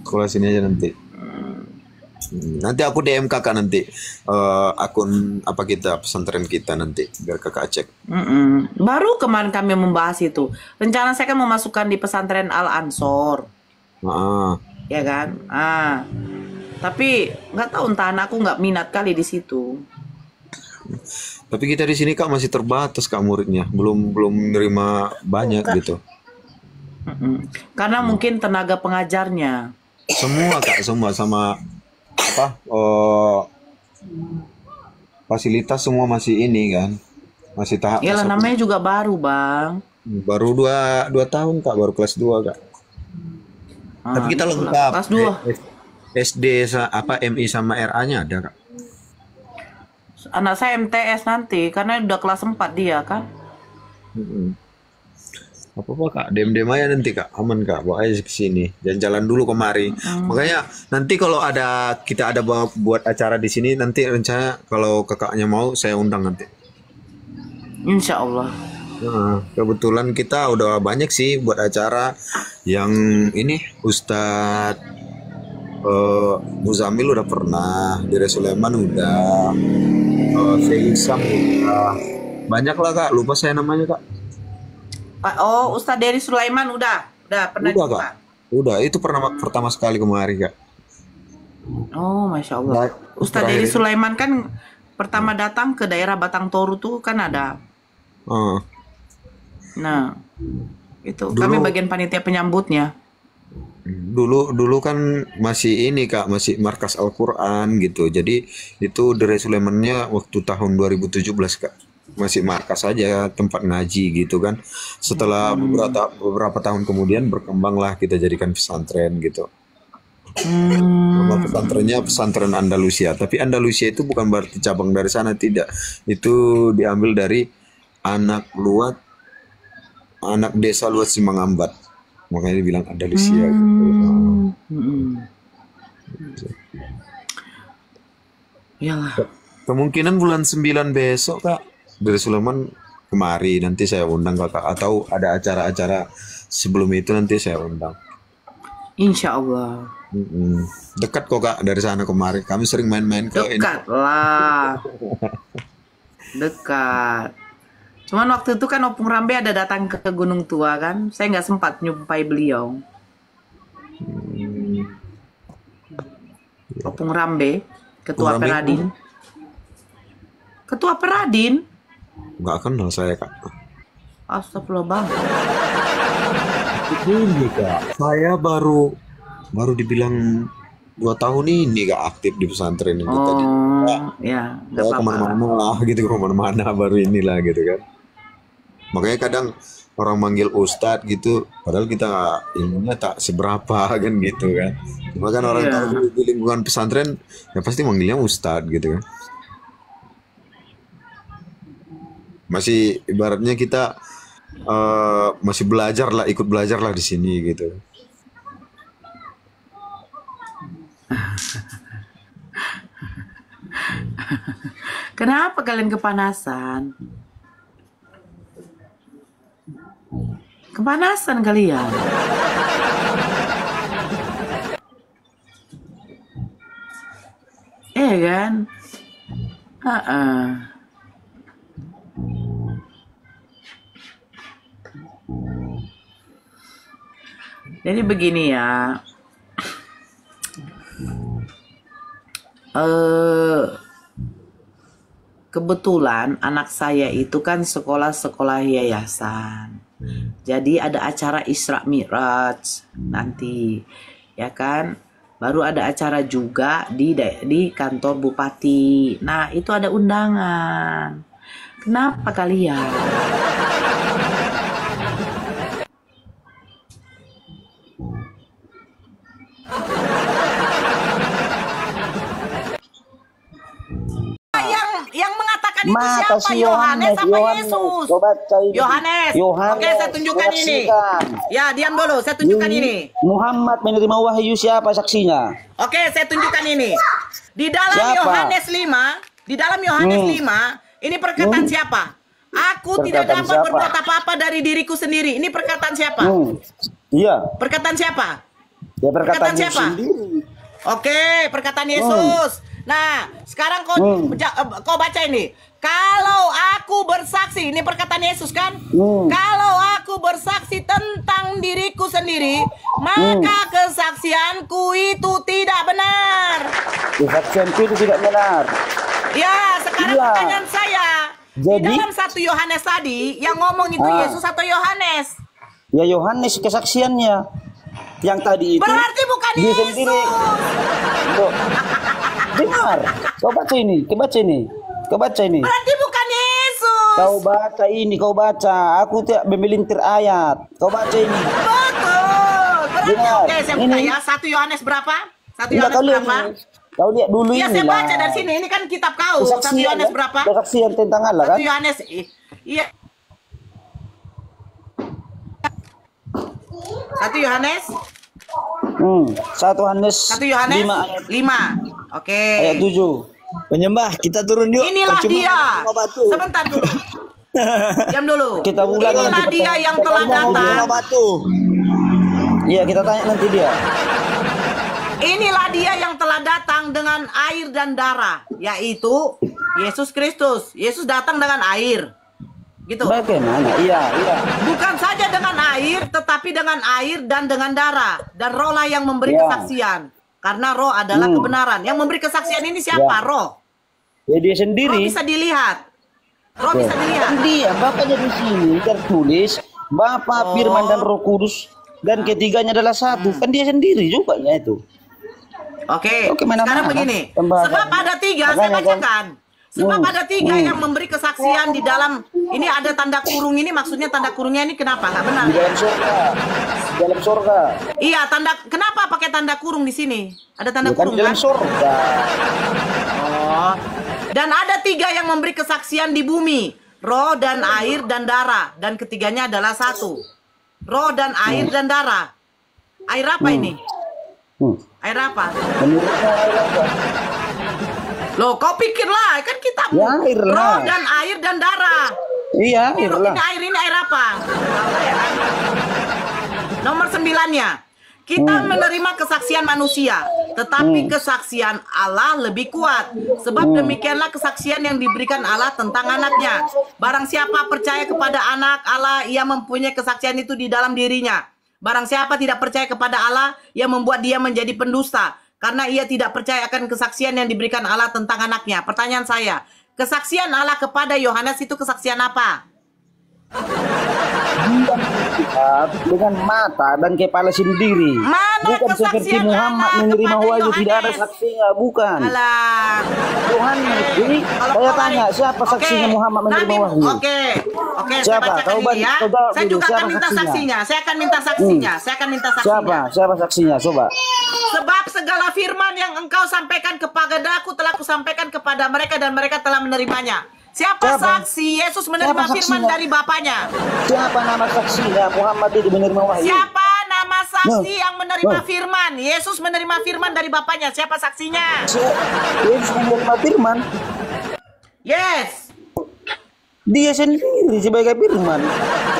Sekolah sini aja nanti. Nanti aku DM Kakak nanti akun apa kita pesantren kita nanti biar Kakak cek. Baru kemarin kami membahas itu. Rencana saya kan memasukkan di pesantren Al Ansor. Ya kan? Tapi nggak tahu entah anakku nggak minat kali di situ. Tapi kita di sini Kak masih terbatas Kak muridnya, belum nerima banyak gitu. Karena mungkin tenaga pengajarnya. Semua Kak, semua sama apa? Fasilitas semua masih ini kan, masih tahap. Yalah namanya juga baru Bang. Baru 2 tahun Kak, baru kelas 2 Kak. Tapi kita lengkap. Kelas 2. SD MI sama RA-nya ada Kak. Anak saya MTS nanti karena udah kelas 4 dia kan. Apa-apa Kak, dem aja nanti Kak, aman Kak, bawa aja ke sini, jalan-jalan dulu kemari. Makanya nanti kalau kita ada buat acara di sini, nanti rencana kalau kakaknya mau saya undang nanti. Insya Allah. Nah, kebetulan kita udah banyak sih buat acara yang ini Ustadz Muzamil udah pernah, Dire Sulaiman udah, Seisam udah, banyak lah Kak, lupa saya namanya Kak. Oh, Ustadz Dery Sulaiman udah pernah Udah juga. Kak, udah itu pertama sekali kemari Kak. Oh, Masya Allah. Nah, Ustadz terakhir Dery ini- Sulaiman kan pertama datang ke daerah Batang Toru tuh kan ada. Ah. Nah, itu Dulu- kami bagian panitia penyambutnya. Dulu kan masih ini Kak, masih markas Al-Quran gitu. Jadi itu Dere Sulaimannya waktu tahun 2017 Kak. Masih markas aja tempat ngaji gitu kan. Setelah beberapa tahun kemudian berkembanglah kita jadikan pesantren gitu. Nama pesantrennya pesantren Andalusia. Tapi Andalusia itu bukan berarti cabang dari sana, tidak. Itu diambil dari anak desa Luat Simangambat. Makanya dibilang Andalusia gitu. Iyalah. Kemungkinan bulan 9 besok Kak. Dari Sulaiman kemari, nanti saya undang Kakak. Atau ada acara-acara sebelum itu nanti saya undang. Insya Allah. Dekat kok Kak dari sana kemari. Kami sering main-main ke ini. Dekat lah. Dekat. Cuman waktu itu kan Opung Rambe ada datang ke Gunung Tua kan. Saya nggak sempat nyumpai beliau. Opung Rambe, Ketua Opung Rambe Peradin. Ketua Peradin? Nggak kenal saya Kak. Astagfirullah bang. Ini Kak. Saya baru dibilang 2 tahun ini Kak aktif di pesantren ini tadi. Oh, ya, nggak Saya apa-apa. kemana-mana lah gitu, kemana-mana baru inilah gitu kan. Makanya kadang orang manggil ustadz gitu, padahal kita ilmunya tak seberapa kan gitu kan. Cuma kan orang Iya. tahu di lingkungan pesantren ya pasti manggilnya ustadz gitu kan. Masih ibaratnya kita masih belajar lah, ikut belajar lah di sini gitu. Kenapa kalian kepanasan? Kepanasan kalian? Kan? Ha-ah. Jadi begini ya. Kebetulan anak saya itu kan sekolah-sekolah yayasan. Jadi ada acara Isra Mi'raj nanti, ya kan? Baru ada acara juga di kantor bupati. Nah, itu ada undangan. Kenapa kalian? Yang mengatakan itu Mata siapa? si Yohanes apa Yohanes. Yesus? Coba cari. Yohanes. Yohanes. Oke, saya tunjukkan ini. Saksikan. Ya, diam dulu. Saya tunjukkan ini. Muhammad menerima wahyu, siapa saksinya? Oke, saya tunjukkan ini. Di dalam Siapa? Yohanes 5, di dalam Yohanes 5, ini perkataan siapa? Aku tidak Perkataan dapat siapa? berbuat apa-apa dari diriku sendiri. Ini perkataan siapa? Iya, Perkataan siapa? ya Perkataan perkataan siapa? sendiri. Oke, perkataan Yesus. Nah, sekarang kau baca ini. Kalau aku bersaksi, ini perkataan Yesus kan? Kalau aku bersaksi tentang diriku sendiri, maka kesaksianku itu tidak benar. Kesaksianku itu tidak benar. Ya, sekarang Iya. pertanyaan saya. Di Jadi- dalam 1 Yohanes tadi, yang ngomong itu Yesus atau Yohanes? Ya Yohanes kesaksiannya. Yang tadi itu Berarti bukan dia Yesus. sendiri. Loh, dengar. Kau baca ini, kau baca ini. Kau baca ini. Berarti bukan Yesus. Kau baca ini, kau baca. Aku tidak memelintir ayat. Kau baca ini. Betul. Berarti Benar. oke, saya buka Ini- ya. 1 Yohanes berapa? 1 Enggak, Yohanes kau lihat berapa? ini. Kau lihat dulu Iya, ini saya lah. baca dari sini. Ini kan kitab kau. 1 Yohanes ya? berapa? Kesaksian tentang Allah kan? 1 Yohanes. Iya. 1 Yohanes. 1 Yohanes 1 Yohanes 5 ayat 5. Oke. 7. Penyembah, kita turun yuk. Inilah Percuma dia. mau batu. Sebentar dulu. Diam dulu. Kita ulang Inilah nanti dia yang telah pertanyaan. datang. Mau batu. Iya, kita tanya nanti dia. Inilah dia yang telah datang dengan air dan darah, yaitu Yesus Kristus. Yesus datang dengan air. Gitu. Bagaimana? Iya. Bukan saja dengan air, tetapi dengan air dan dengan darah. Dan roh lah yang memberi Ya. kesaksian. Karena roh adalah kebenaran. Yang memberi kesaksian ini siapa? Ya. Roh. Ya dia Roh sendiri. bisa dilihat. Roh Tuh. bisa dilihat. Kan dia, bapaknya di sini tertulis Bapa, Firman dan Roh Kudus dan ketiganya adalah satu. Kan dia sendiri juga ya itu. Oke. Oke, mana-mana. Sekarang begini. Pembahasan. Sebab ada tiga, saya Makanya kan- bacakan. Sebab ada tiga yang memberi kesaksian di dalam. Ini ada tanda kurung ini, maksudnya tanda kurungnya ini kenapa? Nggak benar. Di dalam surga. Di dalam surga. Iya, kenapa pakai tanda kurung di sini? Ada tanda Bukan kurung di dalam kan? surga. Oh. Dan ada tiga yang memberi kesaksian di bumi. Roh dan air dan darah. Dan ketiganya adalah satu. Roh dan air dan darah. Air apa ini? Air apa? Menurutnya air apa? Loh, kau pikirlah, kan kita Ya, air lah. roh dan air dan darah. Iya, air lah. Ini air apa? Nomor 9-nya. Kita menerima kesaksian manusia, tetapi kesaksian Allah lebih kuat. Sebab demikianlah kesaksian yang diberikan Allah tentang anaknya. Barang siapa percaya kepada anak Allah, ia mempunyai kesaksian itu di dalam dirinya. Barang siapa tidak percaya kepada Allah, ia membuat dia menjadi pendusta. Karena ia tidak percaya akan kesaksian yang diberikan Allah tentang anaknya. Pertanyaan saya, kesaksian Allah kepada Yohanes itu kesaksian apa? Dia melihat dengan mata dan kepala sendiri. Mana Bukan seperti kesaksian Muhammad Allah menerima kepada wahyu, tidak ada Yohanes? saksinya, bukan. Alah. Yohanes. Jadi Kalau saya kau tanya, lari- siapa saksinya Oke. Muhammad menerima Nabi- wahyu? Oke, saya Siapa? bacakan Kau ini ya. kau jawab Saya dulu, juga siapa akan minta saksinya? saksinya. Saya akan minta saksinya. Saya akan minta saksinya. Siapa? Siapa saksinya? Coba. Sebab segala firman yang engkau sampaikan kepadaku telah kusampaikan kepada mereka dan mereka telah menerimanya. Siapa Siapa? saksi Yesus menerima Siapa firman saksinya? dari Bapaknya? Siapa nama saksinya Muhammad itu menerima wahyu? Siapa nama saksi Nah. yang menerima Nah. firman? Yesus menerima firman dari Bapaknya. Siapa saksinya? Yesus menerima firman. Yes. Dia sendiri sebagai firman.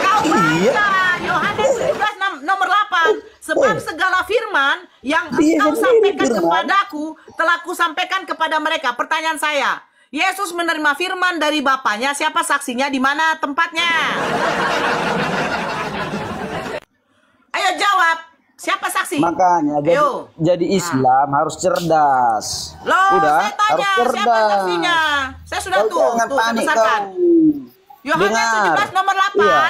Kau Iya. baca Yohanes 17 nomor 8. Sebab segala firman yang Dia engkau sendiri sampaikan firman. kepadaku telah kusampaikan kepada mereka. Pertanyaan saya, Yesus menerima firman dari Bapaknya. Siapa saksinya? Di mana tempatnya? Ayo jawab. Siapa saksi? Makanya Ayo. jadi Islam harus cerdas. Loh, Udah, saya tanya harus cerdas. siapa saksinya? Saya sudah Kau jangan tuh panik besarkan. kau. Yohanes Dengar. 17 nomor 8. Iya.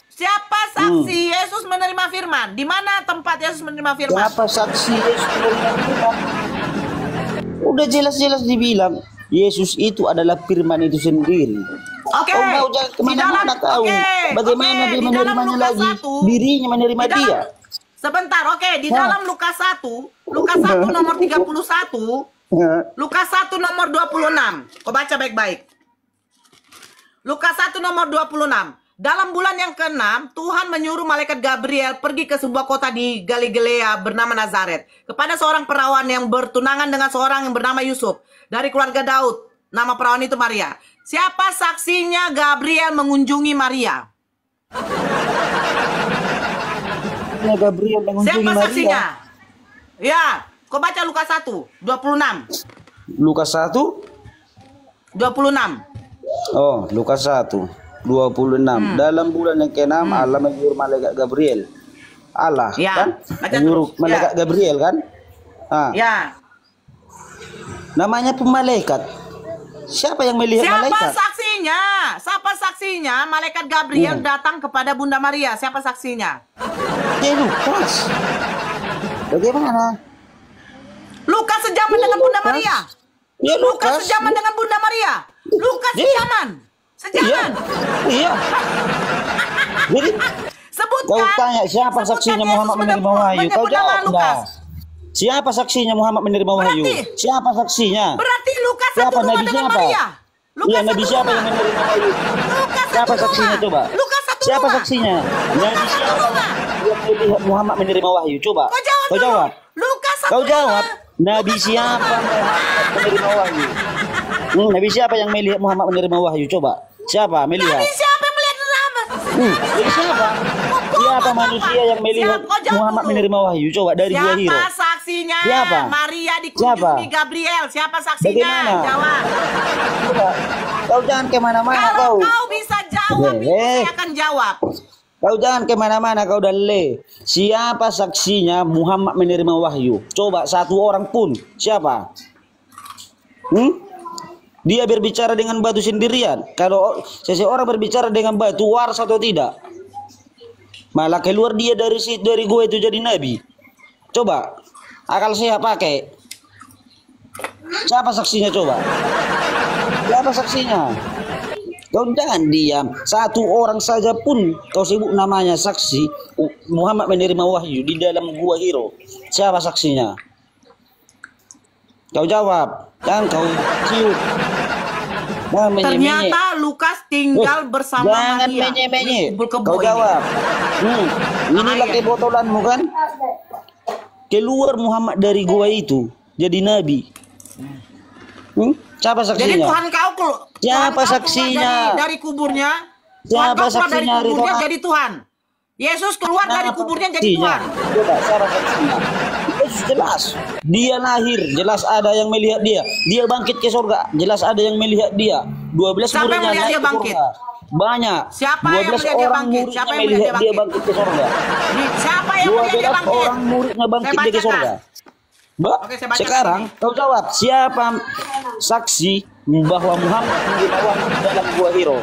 Siapa saksi Yesus menerima firman? Di mana tempat Yesus menerima firman? Siapa saksi Yesus menerima firman? Udah jelas-jelas dibilang Yesus itu adalah firman itu sendiri. Oke. Kau mau jangan kemana-mana kau. Bagaimana dia di dalam menerimanya Lukas lagi? 1, Dirinya menerima di dalam- dia. Sebentar, oke. Di Hah? dalam Lukas 1 nomor 31, Lukas 1 nomor 26. Kau baca baik-baik. Lukas 1 nomor 26. Dalam bulan yang ke-6, Tuhan menyuruh malaikat Gabriel pergi ke sebuah kota di Galilea bernama Nazaret. Kepada seorang perawan yang bertunangan dengan seorang yang bernama Yusuf. Dari keluarga Daud. Nama perawan itu Maria. Siapa saksinya Gabriel mengunjungi Maria? Gabriel mengunjungi Siapa Maria. saksinya? Ya, kau baca Lukas 1, 26. Lukas 1. 26. Oh, Lukas 1, 26. Dalam bulan yang ke-6 Allah menyuruh malaikat Gabriel. Allah Ya, kan? baca Menyuruh terus. malaikat Ya. Gabriel kan? Ah, Ya. namanya pun malaikat. Siapa yang melihat Siapa malaikat? saksinya? Siapa saksinya? Malaikat Gabriel datang kepada Bunda Maria. Siapa saksinya? Ya Lukas. Bagaimana? Lukas sejaman dengan Bunda Lukas. Maria. Ya Lukas Lukas. sejaman dengan Bunda Maria. Lukas Iya. sejaman. Iya. Sejaman. Iya. Jadi Sebutkan. kau tanya siapa sebutkan saksinya Yesus Muhammad menerima wahyu? Kau menyebut nama jawab Lukas. dah. Siapa saksinya Muhammad menerima wahyu? Berarti- Siapa saksinya? Berarti Lukas Siapa satu rumah nabi dengan siapa? Maria. Lukas Iya, satu nabi siapa rumah. yang menerima wahyu? Lukas Siapa satu saksinya rumah. coba? Lukas satu Siapa rumah. saksinya? Nabi Lukas satu siapa rumah. yang melihat Muhammad menerima wahyu? Coba. Kau jawab Kau dulu. jawab. Lukas satu Kau rumah. jawab. Nabi siapa Muhammad menerima wahyu? Nabi siapa yang melihat Muhammad menerima wahyu? Coba. Siapa melihat? Nabi siapa yang melihat nama? Nabi siapa? Siapa manusia yang melihat Siapa? Kau jawab Muhammad dulu. menerima wahyu? Coba dari dua hero. Siapa saksinya? Siapa? Maria dikunjungi Siapa? Gabriel. Siapa saksinya? Bagaimana? Jawab. Coba. Kau jangan kemana-mana Kalau kau. kau bisa jawab, saya akan jawab. Kau jangan kemana-mana kau dale. Siapa saksinya Muhammad menerima wahyu? Coba satu orang pun. Siapa? Dia berbicara dengan batu sendirian. Kalau seseorang berbicara dengan batu, waras atau tidak? Malah keluar dia dari gua itu jadi nabi. Coba akal sehat pakai. Siapa saksinya coba? Siapa saksinya? Kau jangan diam. Satu orang saja pun kau sebut namanya saksi. Muhammad menerima wahyu di dalam gua Hiro. Siapa saksinya? Kau jawab. Jangan kau ciut. Ternyata Lukas tinggal bersama Jangan Maria. menye-menye. Kebun Kau ini. jawab. Inilah kebotolanmu kan? Keluar Muhammad dari gua itu jadi nabi. Siapa saksinya? Jadi Tuhan kau Siapa saksinya? Dari kuburnya. Siapa Tuhan kau keluar dari saksinya hari kuburnya itu? jadi Tuhan. Yesus keluar dari kuburnya jadi Tuhan. Coba, siapa saksinya? Yesus jelas. Dia lahir, jelas ada yang melihat dia. Dia bangkit ke surga, jelas ada yang melihat dia. 12 Siapa yang muridnya melihat naik dia ke bangkit? surga. Banyak. Siapa yang 12 melihat dia orang bangkit? muridnya Siapa yang melihat melihat dia dia bangkit ke surga. Siapa yang melihat dia 12 bangkit? orang muridnya bangkit Saya dia ke bacakan. surga. Oke, saya bacakan Sekarang ini. kau jawab, siapa saksi bahwa Muhammad menerima wahyu dalam gua Hiro?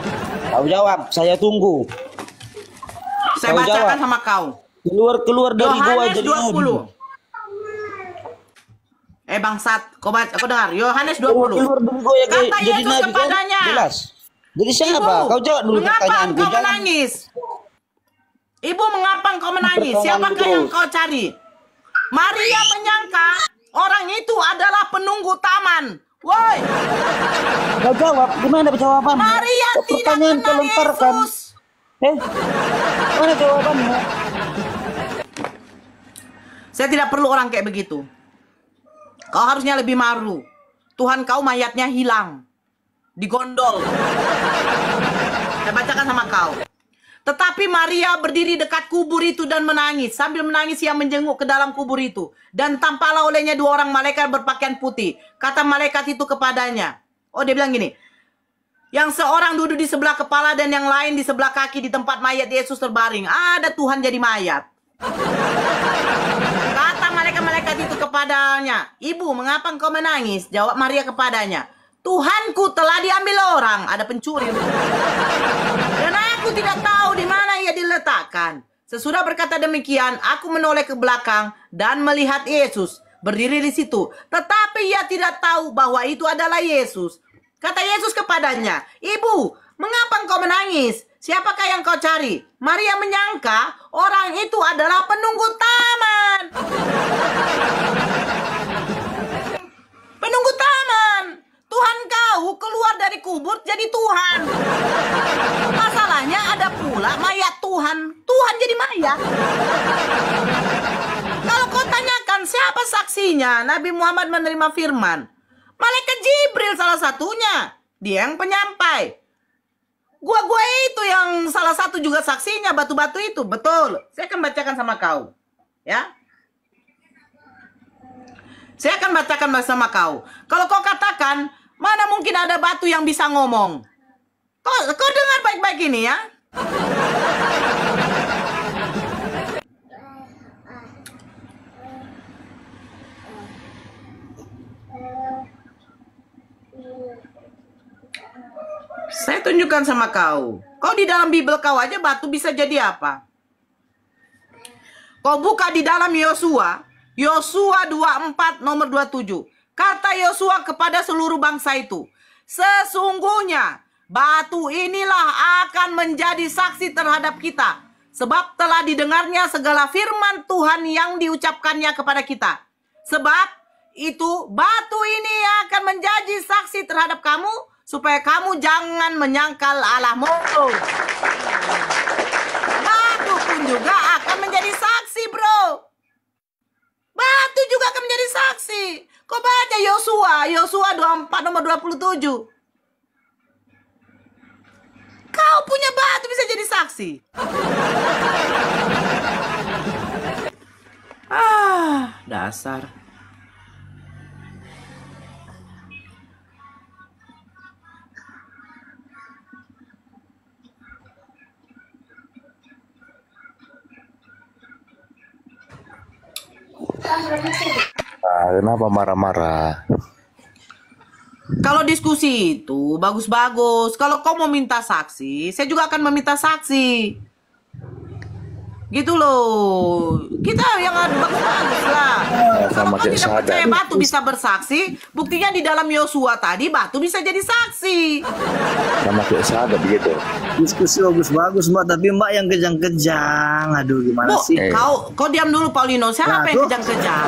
Kau jawab, saya tunggu. Saya Kau bacakan jawab. sama kau. Keluar dari gua Yohanes jadi 20. nabi. Bangsat, kau dengar. Yohanes Keluar 20. dari gua ya, Kata jadi Yesus nabi kan? kepadanya. Jelas. Jadi siapa? Ibu, Kau jawab dulu mengapa pertanyaanku. engkau Jangan menangis? Ibu, mengapa engkau menangis? Pertanyaan Siapakah terus. yang kau cari? Maria menyangka orang itu adalah penunggu taman. Woi, kau jawab. Gimana jawabanmu? Maria Kau tidak pertanyaan kau kenal lontarkan. Yesus. Mana jawabanmu? Saya tidak perlu orang kayak begitu. Kau harusnya lebih malu. Tuhan kau mayatnya hilang. Digondol. Saya bacakan sama kau. Tetapi Maria berdiri dekat kubur itu dan menangis. Sambil menangis ia menjenguk ke dalam kubur itu. Dan tampaklah olehnya 2 orang malaikat berpakaian putih. Kata malaikat itu kepadanya. Oh, dia bilang gini. Yang seorang duduk di sebelah kepala dan yang lain di sebelah kaki di tempat mayat Yesus terbaring. Ada Tuhan jadi mayat. Kata malaikat-malaikat itu kepadanya, Ibu, mengapa engkau menangis? Jawab Maria kepadanya, Tuhanku telah diambil orang, ada pencuri. Dan aku tidak tahu di mana ia diletakkan. Sesudah berkata demikian, aku menoleh ke belakang dan melihat Yesus berdiri di situ. Tetapi ia tidak tahu bahwa itu adalah Yesus. Kata Yesus kepadanya, Ibu, mengapa engkau menangis? Siapakah yang kau cari? Maria menyangka orang itu adalah penunggu taman. Penunggu taman. Tuhan kau keluar dari kubur jadi Tuhan. Masalahnya ada pula mayat Tuhan. Tuhan jadi mayat. Kalau kau tanyakan siapa saksinya Nabi Muhammad menerima firman, Malaikat Jibril salah satunya. Dia yang penyampai. Gua itu yang salah satu juga saksinya, batu-batu itu. Betul. Saya akan bacakan sama kau. Ya. Saya akan bacakan bersama kau. Kalau kau katakan, mana mungkin ada batu yang bisa ngomong. Kau dengar baik-baik ini ya. Saya tunjukkan sama kau. Kau di dalam Bible kau aja batu bisa jadi apa? Kau buka di dalam Yosua 24 nomor 27. Kata Yosua kepada seluruh bangsa itu, sesungguhnya batu inilah akan menjadi saksi terhadap kita, sebab telah didengarnya segala firman Tuhan yang diucapkannya kepada kita. Sebab itu batu ini akan menjadi saksi terhadap kamu, supaya kamu jangan menyangkal Allahmu. Batu pun juga akan menjadi saksi, bro. Batu juga akan menjadi saksi. Kau baca Yosua 24 nomor 27. Kau punya batu bisa jadi saksi. Dasar. Kenapa marah-marah? Kalau diskusi itu bagus-bagus. Kalau kau mau minta saksi, saya juga akan meminta saksi. Gitu loh. Kita yang adu bagus-bagus lah. Kalau kau tidak percaya batu bisa bersaksi, buktinya di dalam Yosua tadi batu bisa jadi saksi. Sama kayak sahabat begitu. Diskusi bagus-bagus Mbak, tapi Mbak yang kejang-kejang. Aduh gimana Bu, sih? kau diam dulu Paulino. Siapa yang kejang-kejang?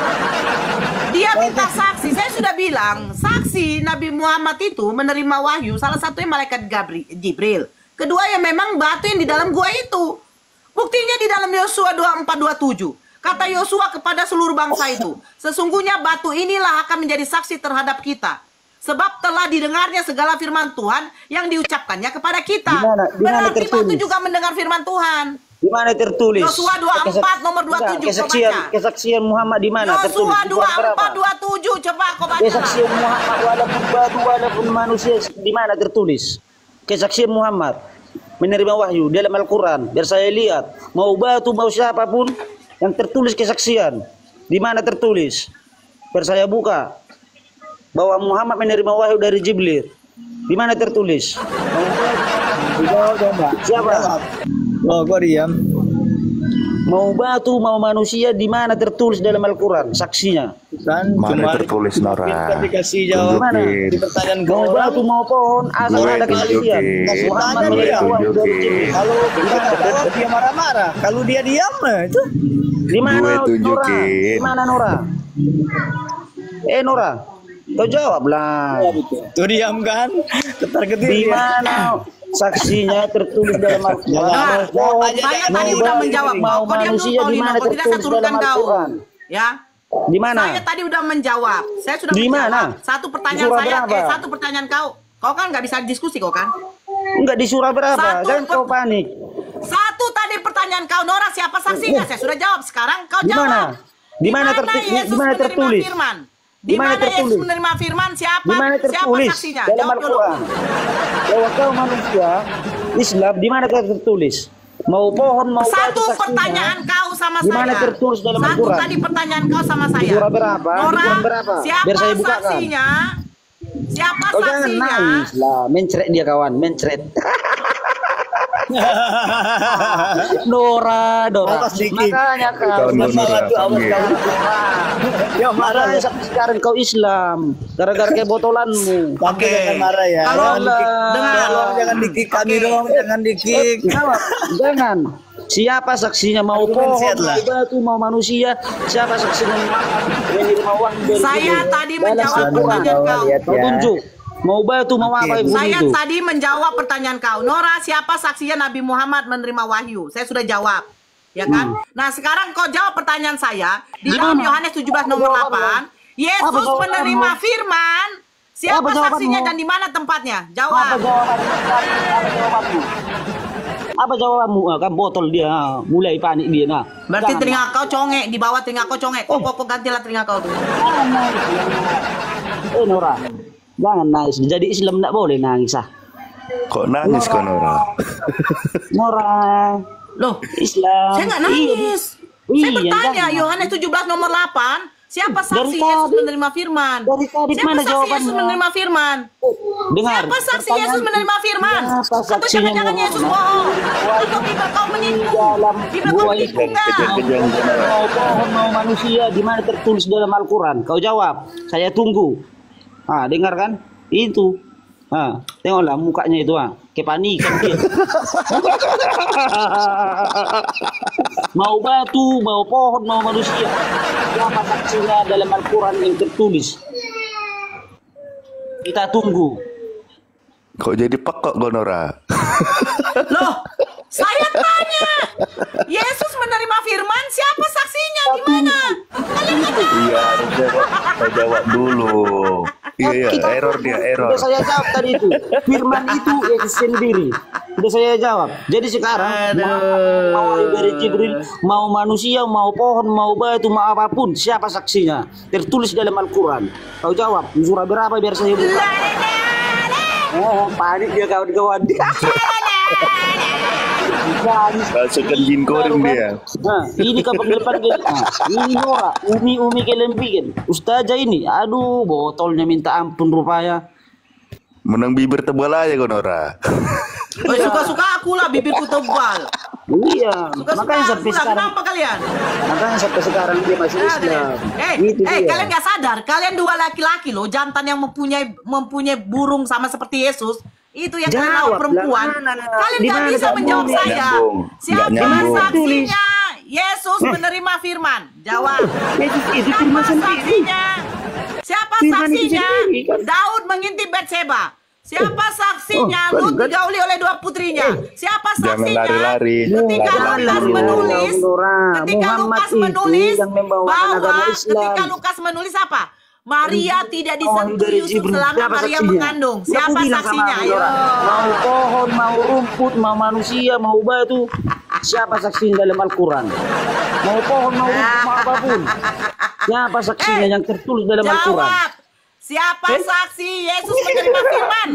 Dia minta saksi. Saya sudah bilang, saksi Nabi Muhammad itu menerima wahyu. Salah satunya malaikat Jibril. Kedua ya memang batu yang di dalam gua itu. Buktinya di dalam Yosua 24:27. Kata Yosua kepada seluruh bangsa itu, sesungguhnya batu inilah akan menjadi saksi terhadap kita. Sebab telah didengarnya segala firman Tuhan yang diucapkannya kepada kita. Berarti batu juga mendengar firman Tuhan. Di mana tertulis? Yosua 24 nomor 27. Kesaksian Muhammad di mana tertulis? Yosua 24:27. Coba kau baca. Kesaksian Muhammad walaupun batu walaupun manusia di mana tertulis? Kesaksian Muhammad menerima wahyu dalam Al-Quran. Biar saya lihat. Mau batu mau siapapun yang tertulis kesaksian. Di mana tertulis? Biar saya buka. Bahwa Muhammad menerima wahyu dari Jibril. Di mana tertulis? Siapa? Oh, kok diam? Mau batu mau manusia di mana tertulis dalam Al-Quran saksinya? Kan Mana tertulis Nora? kita dikasih jawaban di pertanyaan Mau orang. batu mau pohon asal Gue ada kesaksian. tunjukin. Muhammad Gue menerima wahyu dari tunjukin. Jibril. Kalau kita jawab dia marah-marah. Kalau dia diam itu. Di mana Gue Nora? tunjukin. Di mana Nora? Nora, kau jawablah. Tuh diam kan? Ketar-ketir Di dia. mana saksinya tertulis dalam Al-Quran? Saya tadi udah menjawab. Mau Kau diam dulu manusia di Paulino. mana Kau tidak saya tertulis turunkan dalam kau. Al-Quran? Ya. Di mana? Saya tadi udah menjawab. Saya sudah Di menjawab. mana? Satu pertanyaan Surah saya, berapa? satu pertanyaan kau. Kau kan nggak bisa diskusi kau kan? Enggak di surah berapa? Satu Jangan kau panik. Satu tadi pertanyaan kau, Nora, siapa saksinya? Saya sudah jawab. Sekarang kau Di jawab. mana? Di mana Yesus di mana menerima tertulis? firman? Di Di mana mana Yesus tertulis? menerima firman? Siapa? Di mana Siapa tertulis? saksinya? Dalam Jawab dulu. Al-Quran. Bahwa kau manusia Islam di mana tertulis? Mau pohon mau Satu batu saksinya. pertanyaan kau sama Di saya. mana tertulis dalam Satu Al-Quran? tadi pertanyaan kau sama saya. Surah berapa? Nora, Surah berapa? siapa Biar saya bukakan. saksinya? Siapa Kau jangan saksinya? nangis lah, mencret dia kawan, mencret. Nora. Awas dikit. Makanya kau Tahun Masalah tuh awas Nora. kamu. Ya marah. makanya sampai sekarang kau Islam, gara-gara kebotolanmu. Tapi jangan marah ya. Kalau dengar. Tolong jangan dikik kami dong, jangan dikik. Jawab, jangan. Siapa saksinya mau pohon, sehat lah. mau batu, mau manusia? Siapa saksinya menerima wahyu dari Saya Jibril? tadi Dalam menjawab Al-Quran. pertanyaan kau. Kau tunjuk. Mau batu, mau apa ibu Saya itu? tadi menjawab pertanyaan kau. Nora, siapa saksinya Nabi Muhammad menerima wahyu? Saya sudah jawab. Ya kan? Nah, sekarang kau jawab pertanyaan saya. Di dalam Yohanes 17 nomor 8, Yesus jawabanmu? menerima firman. Siapa Apa jawabanmu? saksinya dan di mana tempatnya? Apa Jawab. jawabanmu? Apa jawabanmu? Kan botol dia, mulai panik dia. Nah, Berarti Jangan. telinga kau congek, di bawah telinga kau congek. Kok gantilah telinga kau tuh. Nora, jangan nangis. Jadi Islam tidak boleh nangis ah. Kok nangis kok Nora? Nora, Loh, Islam. saya nggak nangis. Saya Iya, bertanya, jangan. Yohanes 17 nomor 8, siapa saksi Dari Yesus tadi. menerima firman? Dari tadi Siapa mana saksi jawabannya? Yesus menerima firman? Dengar. Siapa saksi pertanyaan- Yesus menerima firman? Siapa Atau saksinya jangan-jangan Muhammad? Yesus bohong? Atau Bibel kau menipu? Dalam Bibel kau gua menipu itu. nggak? Mau pohon mau manusia di mana tertulis dalam Al-Quran? Kau jawab. Saya tunggu. Ah, dengar kan? Itu. Ah, tengoklah mukanya itu ah. Kepanikan dia. Mau batu, mau pohon, mau manusia. Siapa saksinya dalam Al-Quran yang tertulis? Kita tunggu. Kok jadi pekok kok Nora? Loh, saya tanya. Yesus menerima firman, siapa saksinya? Di mana? Kalian nggak tahu. Iya, harusnya kok jawab dulu. Iya, error dia, error. Sudah saya jawab tadi itu. Firman itu Yesus sendiri. Sudah saya jawab. Jadi sekarang mau dari Jibril, mau manusia, mau pohon, mau batu, mau apapun, siapa saksinya? Tertulis dalam Al-Quran. Kau jawab. Surah berapa biar saya buka? Oh, panik dia kawan-kawan. Masukkan jin korim dia. Nah, ini kapan panggil. Nah, ini Nora, umi kelempikan. Ustazah ini, aduh, botolnya minta ampun rupanya. Menang bibir tebal aja kau Nora. Oh, suka-suka aku lah bibirku tebal. Iya, Suka-suka makanya aku sampai lah. sekarang, Kenapa kalian? makanya sampai sekarang dia masih Islam. Itu dia. Kalian nggak sadar? Kalian dua laki-laki loh, jantan yang mempunyai burung sama seperti Yesus. Itu yang kalian Jawab, perempuan. lah, Kalian di nggak mana bisa kamu? menjawab Nggak saya. nyambung. Siapa Nggak nyambung. saksinya? Yesus menerima firman. Jawab. Yesus itu Siapa firman sendiri. saksinya? Siapa Firman itu saksinya? sendiri, kan? Daud mengintip Batseba. Siapa saksinya? Lut digauli oleh dua putrinya. Siapa Jangan saksinya? lari-lari. Ketika Lari-lari Lukas dulu. menulis, ketika Muhammad Lukas itu menulis yang membawakan agama bahwa Islam. ketika Lukas menulis apa? Maria tidak disentuh dari Yusuf Jibril. selama Siapa Maria saksinya? mengandung. Ya, aku Siapa bilang sama saksinya? kamu, Ayo. Dora. Mau pohon, mau rumput, mau manusia, mau batu. Siapa saksinya dalam Al-Quran? Mau pohon, mau rumput, mau apapun. Siapa saksinya yang tertulis dalam Al-Quran? Jawab. Siapa saksi Yesus menerima firman?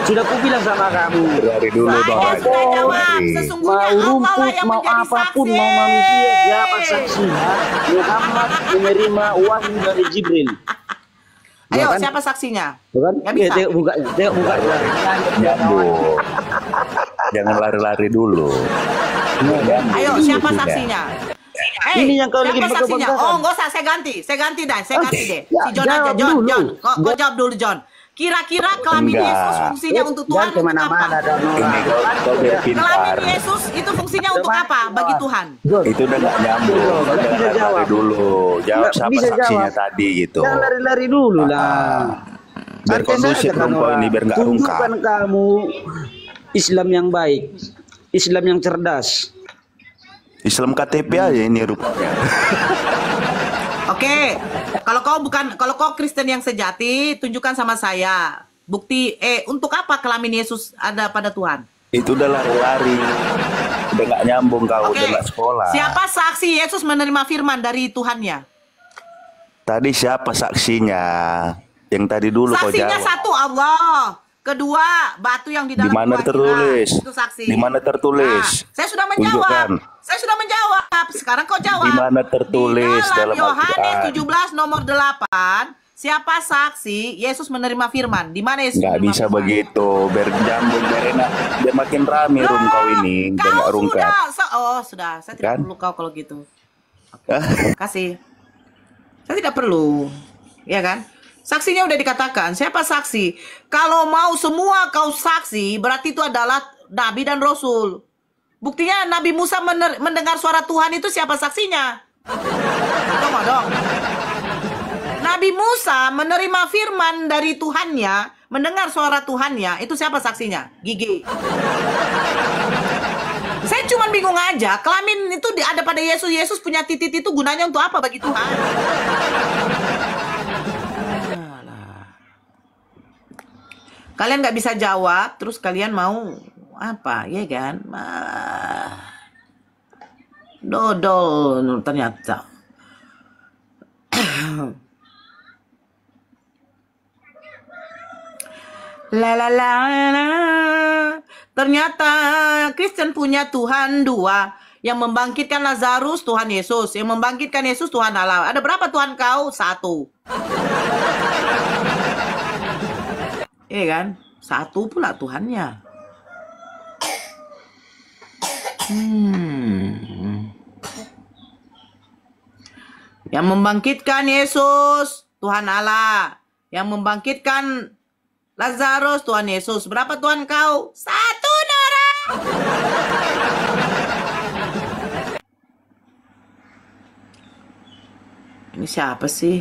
Sudah aku bilang sama kamu. Lari dulu Saya Nora. sudah jawab. Lari. Sesungguhnya Mau Allah lah rumput, yang mau menjadi apapun, saksi. mau manusia, siapa saksinya? Muhammad menerima wahyu dari Jibril. Ayo, Bukan? siapa saksinya? Bukan? Nggak bisa. Tengok mukanya, tengok mukanya. Nyambung. Jangan lari-lari dulu. Ayo, siapa saksinya? Ini yang kau lagi siapa saksinya? pegang-pegang. Oh, enggak usah, saya ganti dah, saya ganti deh. Ya, Si John aja, jawab John, dulu. John. Kau jawab dulu, John. Kira-kira kelamin Enggak. Yesus fungsinya untuk Tuhan Jangan untuk kemana-mana apa? dan Ini kau biar pintar. Kelamin Yesus itu fungsinya untuk apa bagi Tuhan? Itu udah nggak nyambung. Nggak Jangan bisa lari jawab. dulu. Jawab Nggak siapa bisa saksinya jawab. tadi gitu. Jangan lari-lari dulu lah. Biar Santai kondusif saja, dong kau Nora. ini biar nggak rungkap. Tunjukkan kamu Islam yang baik, Islam yang cerdas. Islam KTP aja ini rupanya. Oke, kalau kau Kristen yang sejati, tunjukkan sama saya bukti. Untuk apa kelamin Yesus ada pada Tuhan? Itu udah lari-lari. Udah nggak nyambung kau, Oke, udah nggak sekolah. siapa saksi Yesus menerima firman dari Tuhannya? Tadi siapa saksinya? Yang tadi dulu kau Saksinya jawab. satu Allah, kedua batu yang di dalam Di mana gua tertulis? kita. Itu saksi. Di mana tertulis? Nah, saya sudah menjawab. Tunjukkan. Saya sudah menjawab. Sekarang kau jawab. Di mana tertulis Di dalam dalam Yohanes Al-Quran? 17 nomor 8, siapa saksi Yesus menerima firman? Di mana Yesus Nggak menerima bisa firman? begitu. Biar nyambung, biar enak. Biar makin rame room kau ini. Biar nggak Kau rungkap. sudah. Saya tidak Kan? perlu kau kalau gitu. Kasih. Saya tidak perlu. Ya kan? Saksinya udah dikatakan. Siapa saksi? Kalau mau semua kau saksi, berarti itu adalah nabi dan rasul. Buktinya Nabi Musa mendengar suara Tuhan itu siapa saksinya? Tunggu dong. Nabi Musa menerima firman dari Tuhannya, mendengar suara Tuhannya, itu siapa saksinya? Gigi. Saya cuma bingung aja, kelamin itu ada pada Yesus. Yesus punya titik itu gunanya untuk apa bagi Tuhan? Kalian nggak bisa jawab, terus kalian mau apa, ya kan? Dodol ternyata. La la la la. Ternyata Kristen punya Tuhan dua. Yang membangkitkan Lazarus Tuhan Yesus, yang membangkitkan Yesus Tuhan Allah. Ada berapa Tuhan kau? Satu. Iya kan? Satu pula Tuhannya. Yang membangkitkan Yesus Tuhan Allah. Yang membangkitkan Lazarus Tuhan Yesus. Berapa Tuhan kau? Satu, Nora. Ini siapa sih?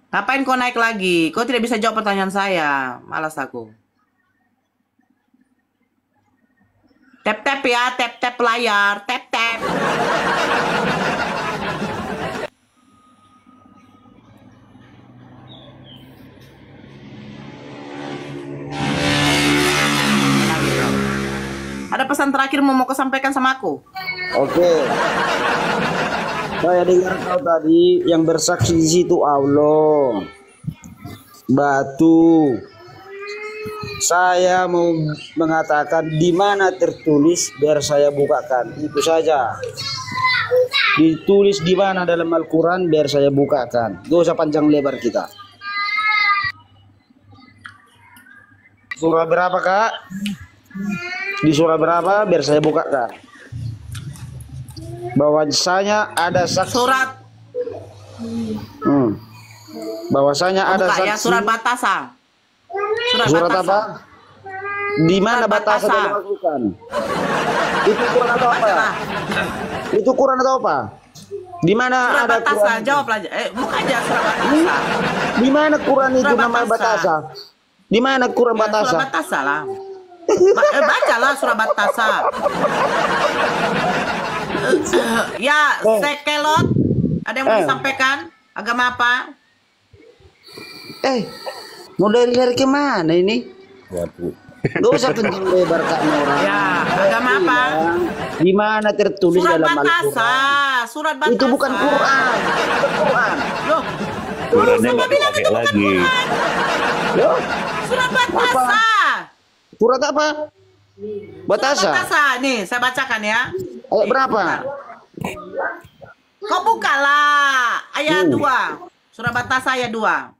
Ngapain kau naik lagi? Kau tidak bisa jawab pertanyaan saya. Malas aku. Tap-tap ya, tap-tap layar, tap-tap. Ada pesan terakhir mau kau sampaikan sama aku? Oke. Saya dengar kau tadi yang bersaksi di situ Allah, batu. Saya mau mengatakan di mana tertulis biar saya bukakan. Itu saja. Ditulis di mana dalam Al-Quran biar saya bukakan. Gak usah panjang lebar kita. Surah berapa, Kak? Di surah berapa? Biar saya buka, Kak. Bahwasanya ada saksi. Surat. Bahwasanya ada Buka saksi. ya, surat Batasa. Surat Batasa. apa? Di mana Surat Batasa Batasa. dimasukkan? Itu Quran atau apa? Bacalah. Itu Quran atau apa? Di mana Surat ada Batasa, Quran? jawab aja. Buka aja surat Batasa. Di mana Quran itu Surat nama Batasa. Batasa? Di mana Quran Ya, Batasa? surat Batasa lah. Bacalah surat Batasa. Ya, Sekelot. Ada yang mau disampaikan? Agama apa? Mau dari kemana ini? Ya, Bu. Gak usah penting lebar Kak orang. Ya, agama apa? Di mana tertulis Surat dalam Batasa. Al-Quran? Surat Batasa. Itu bukan Quran. Itu Quran. Loh, Qurannya sama nggak bilang dipakai itu bukan lagi. Quran. Loh, Surat Batasa. surat apa? Batasa. Surat Batasa. Nih, saya bacakan ya. Ayat berapa? Kau bukalah ayat 2. Surat Batasa ayat 2.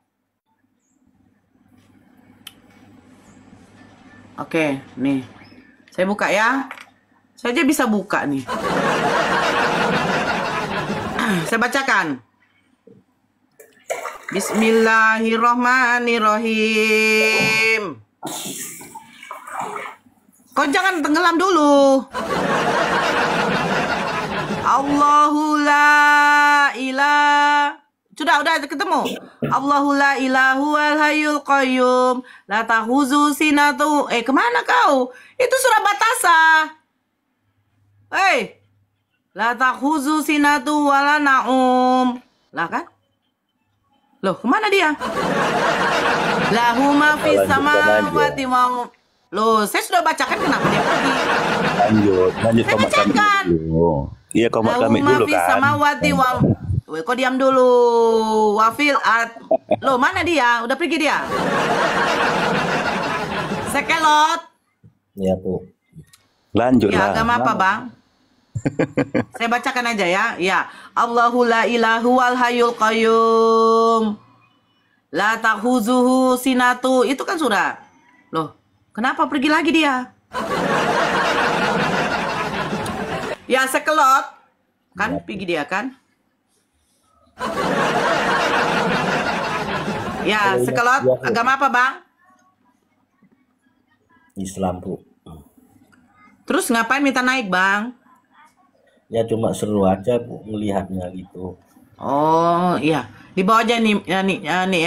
Oke, nih. Saya buka ya. Saya aja bisa buka nih. Saya bacakan. Bismillahirrahmanirrahim. Kau jangan tenggelam dulu. Allahu la ilaha. Udah ketemu. Allahu la ilahu wal hayyul qayyum la tahuzu sinatu. Kemana kau? Itu surah Batasa. La tahuzu sinatu wala naum. Lah kan? Loh, kemana dia? Lahu ma fis samawati wa. Loh, saya sudah bacakan, kenapa dia pergi? Lanjut Saya komat kami bacakan. dulu. Iya, komat kami Lahu ma dulu fis kan. samawati wa. Weh, kok diam dulu. Wafil art. Loh, mana dia? Udah pergi dia. Sekelot. Iya, Bu. Lanjut Ya, lah. agama apa, Bang? Saya bacakan aja ya. Ya. Allahu la ilahu wal hayyul qayyum. La takhuzuhu sinatu. Itu kan surah. Loh, kenapa pergi lagi dia? Ya, Sekelot. Kan pergi dia kan? Ya, Sekelot. Agama apa, Bang? Islam, Bu. Terus ngapain minta naik, Bang? Ya cuma seru aja, Bu, melihatnya gitu. Oh, iya. Di bawah aja nih,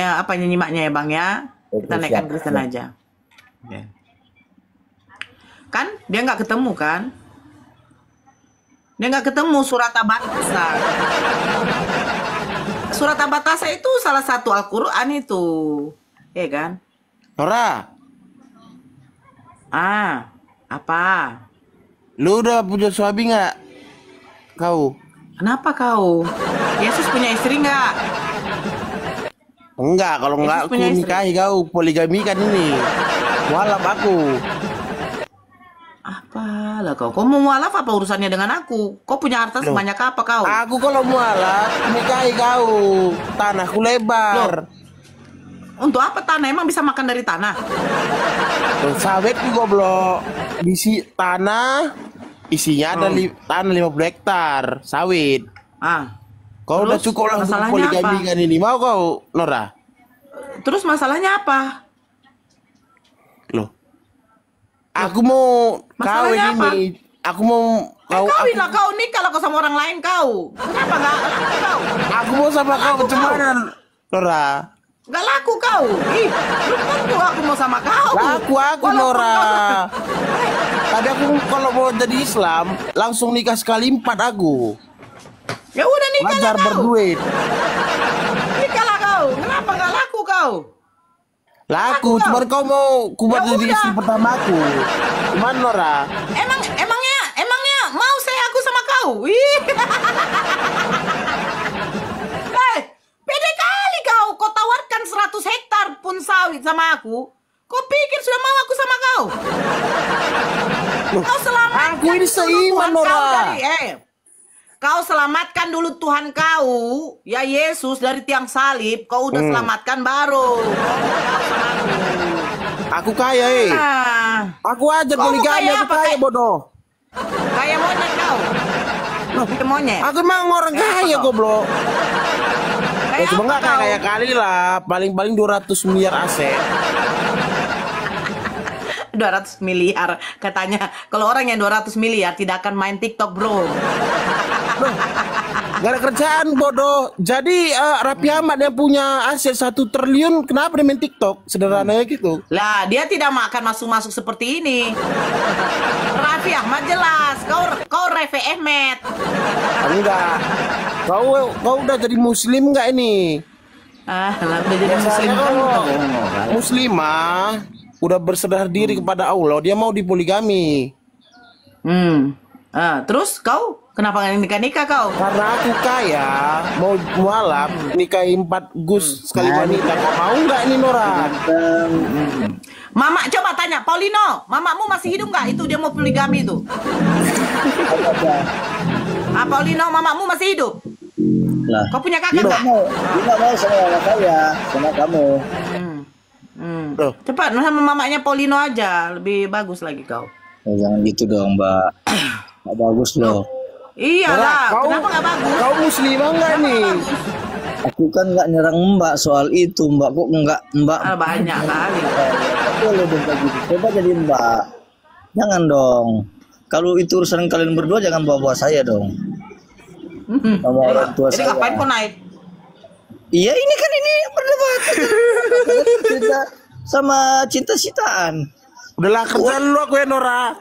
apa nyimaknya ya, Bang ya? Kita Oke, naikkan siap, Kristen siap. aja. Ya. Kan dia nggak ketemu kan? Dia nggak ketemu surat Abatasa. Surat Abatasa itu salah satu Al-Quran itu, ya kan? Nora, Apa? lu udah punya suami nggak? Kau? Kenapa kau? Yesus punya istri nggak? Enggak, kalau enggak aku punya istri. nikahi kau. Poligami kan ini. Walap aku. Apalah kau? Kau mau mualaf apa urusannya dengan aku? Kau punya harta Loh. sebanyak apa kau? Aku kalau mualaf nikahi kau. Tanahku lebar. Untuk apa tanah? Emang bisa makan dari tanah? Sawitku goblok. Bisi tanah isinya ada tanah 50 hektar sawit. Kau udah Terus, cukup lah untuk masalahnya poligami apa? kan ini. Mau kau, Nora? Terus masalahnya apa? Loh. Aku mau kawin Masalahnya apa? ini. Aku mau Kawin lah kau nikah lah kau sama orang lain kau. Kenapa nggak laku kau? Aku mau sama kau gimana, Nora? Nggak laku kau. Ih, belum tentu aku mau sama kau. Laku aku, Walaupun Nora. kau- Tadi aku kalau mau jadi Islam langsung nikah sekali 4 aku. Ya udah nikah lah Wajar kau. berduit. Nikah lah kau. Kenapa nggak laku kau? Laku, Laku, cuman kau mau kubuat Ya jadi udah. istri pertamaku. Cuman Nora, Emangnya mau saya aku sama kau? Ih. Pede kali kau. Kau tawarkan 100 hektar pun sawit sama aku. Kau pikir sudah mau aku sama kau? Kau selamatkan aku ini dulu seiman, Tuhan kau Nora. Kau selamatkan dulu Tuhan kau, ya Yesus dari tiang salib. Kau udah selamatkan baru. Kau sama aku. Aku kaya Aku aja poligami, aku kaya bodoh. Kaya monyet kau. Kaya monyet. Aku emang orang kaya goblok. Cuma nggak kaya kali lah, paling-paling 200 miliar aset. 200 miliar katanya. Kalau orang yang 200 miliar tidak akan main TikTok, bro. Gak ada kerjaan bodoh. Jadi Raffi Ahmad yang punya aset 1 triliun, kenapa dia main TikTok? Sederhananya gitu. Lah, dia tidak akan masuk-masuk seperti ini. Raffi Ahmad jelas. Kau Raffi Ahmad. Enggak. Kau udah jadi muslim nggak ini? Lah udah jadi muslim kan? Muslimah udah berserah diri kepada Allah, dia mau dipoligami. Terus kau kenapa nggak nikah kau? Karena aku kaya, mau mualaf nikahi 4 gus sekali wanita. Kau mau nggak ini Nora? Mama coba tanya Paulino, mamamu masih hidup nggak? Itu dia mau poligami itu. Paulino, mamamu masih hidup? Lah, kau punya kakak nggak? Dia nggak mau sama anak saya, sama kamu. Cepat sama mamanya Paulino aja, lebih bagus lagi kau. Jangan gitu dong, Mbak. Nggak bagus loh. Iyalah, kenapa nggak bagus? Kau muslimah nggak nih? Aku kan nggak nyerang Mbak soal itu, Mbak. Kok nggak Mbak? Banyak kali. Boleh dong kayak gitu. Coba jadi Mbak. Jangan dong. Kalau itu urusan kalian berdua, jangan bawa-bawa saya dong. Sama orang tua saya. Jadi ngapain kau naik? Iya, ini kan berdebat. Kita sama cinta-cintaan. Udahlah kerja lu aku ya Nora.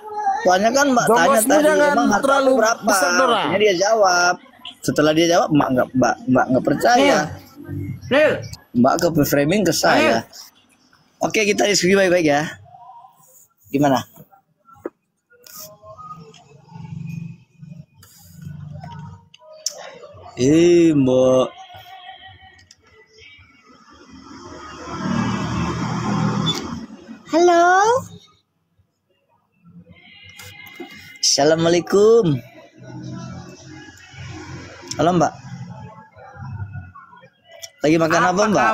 Soalnya kan Mbak tanya tadi emang terlalu berapa? Akhirnya dia jawab. Setelah dia jawab, Mbak nggak percaya. Mbak ke framing ke saya. Oke, kita diskusi baik-baik ya. Gimana? Mbak. Halo. Assalamualaikum. Halo Mbak. Lagi makan apa Mbak?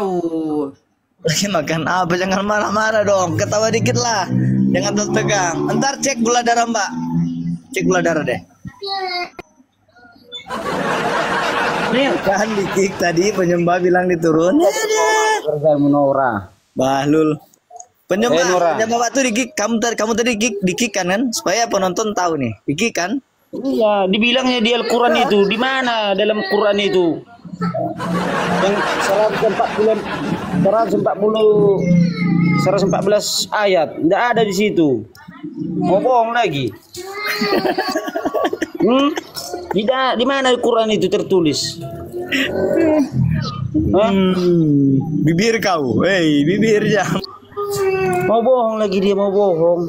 Lagi makan apa? Jangan marah-marah dong. Ketawa dikit lah. Jangan tegang. Ntar cek gula darah Mbak. Cek gula darah deh. Kan di-kick tadi penyembah bilang diturun. Kerja Menora. Bahlul. Penyembah waktu di-kick. Kamu tadi di-kick kan? Supaya penonton tahu nih. Di-kick kan? Iya, dibilangnya di Al-Quran itu. Di mana dalam Quran itu? Yang 114 ayat. Tidak ada di situ. Mau bohong lagi. Tidak, di mana Al-Quran itu tertulis? Bibir kau. Bibirnya. Mau bohong lagi dia, mau bohong.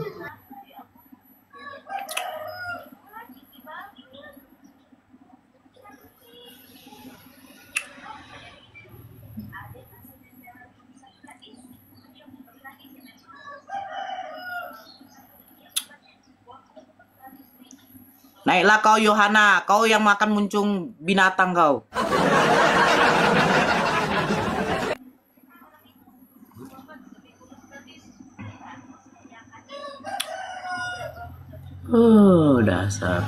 Naiklah kau Yohana, kau yang makan muncung binatang kau. Dasar.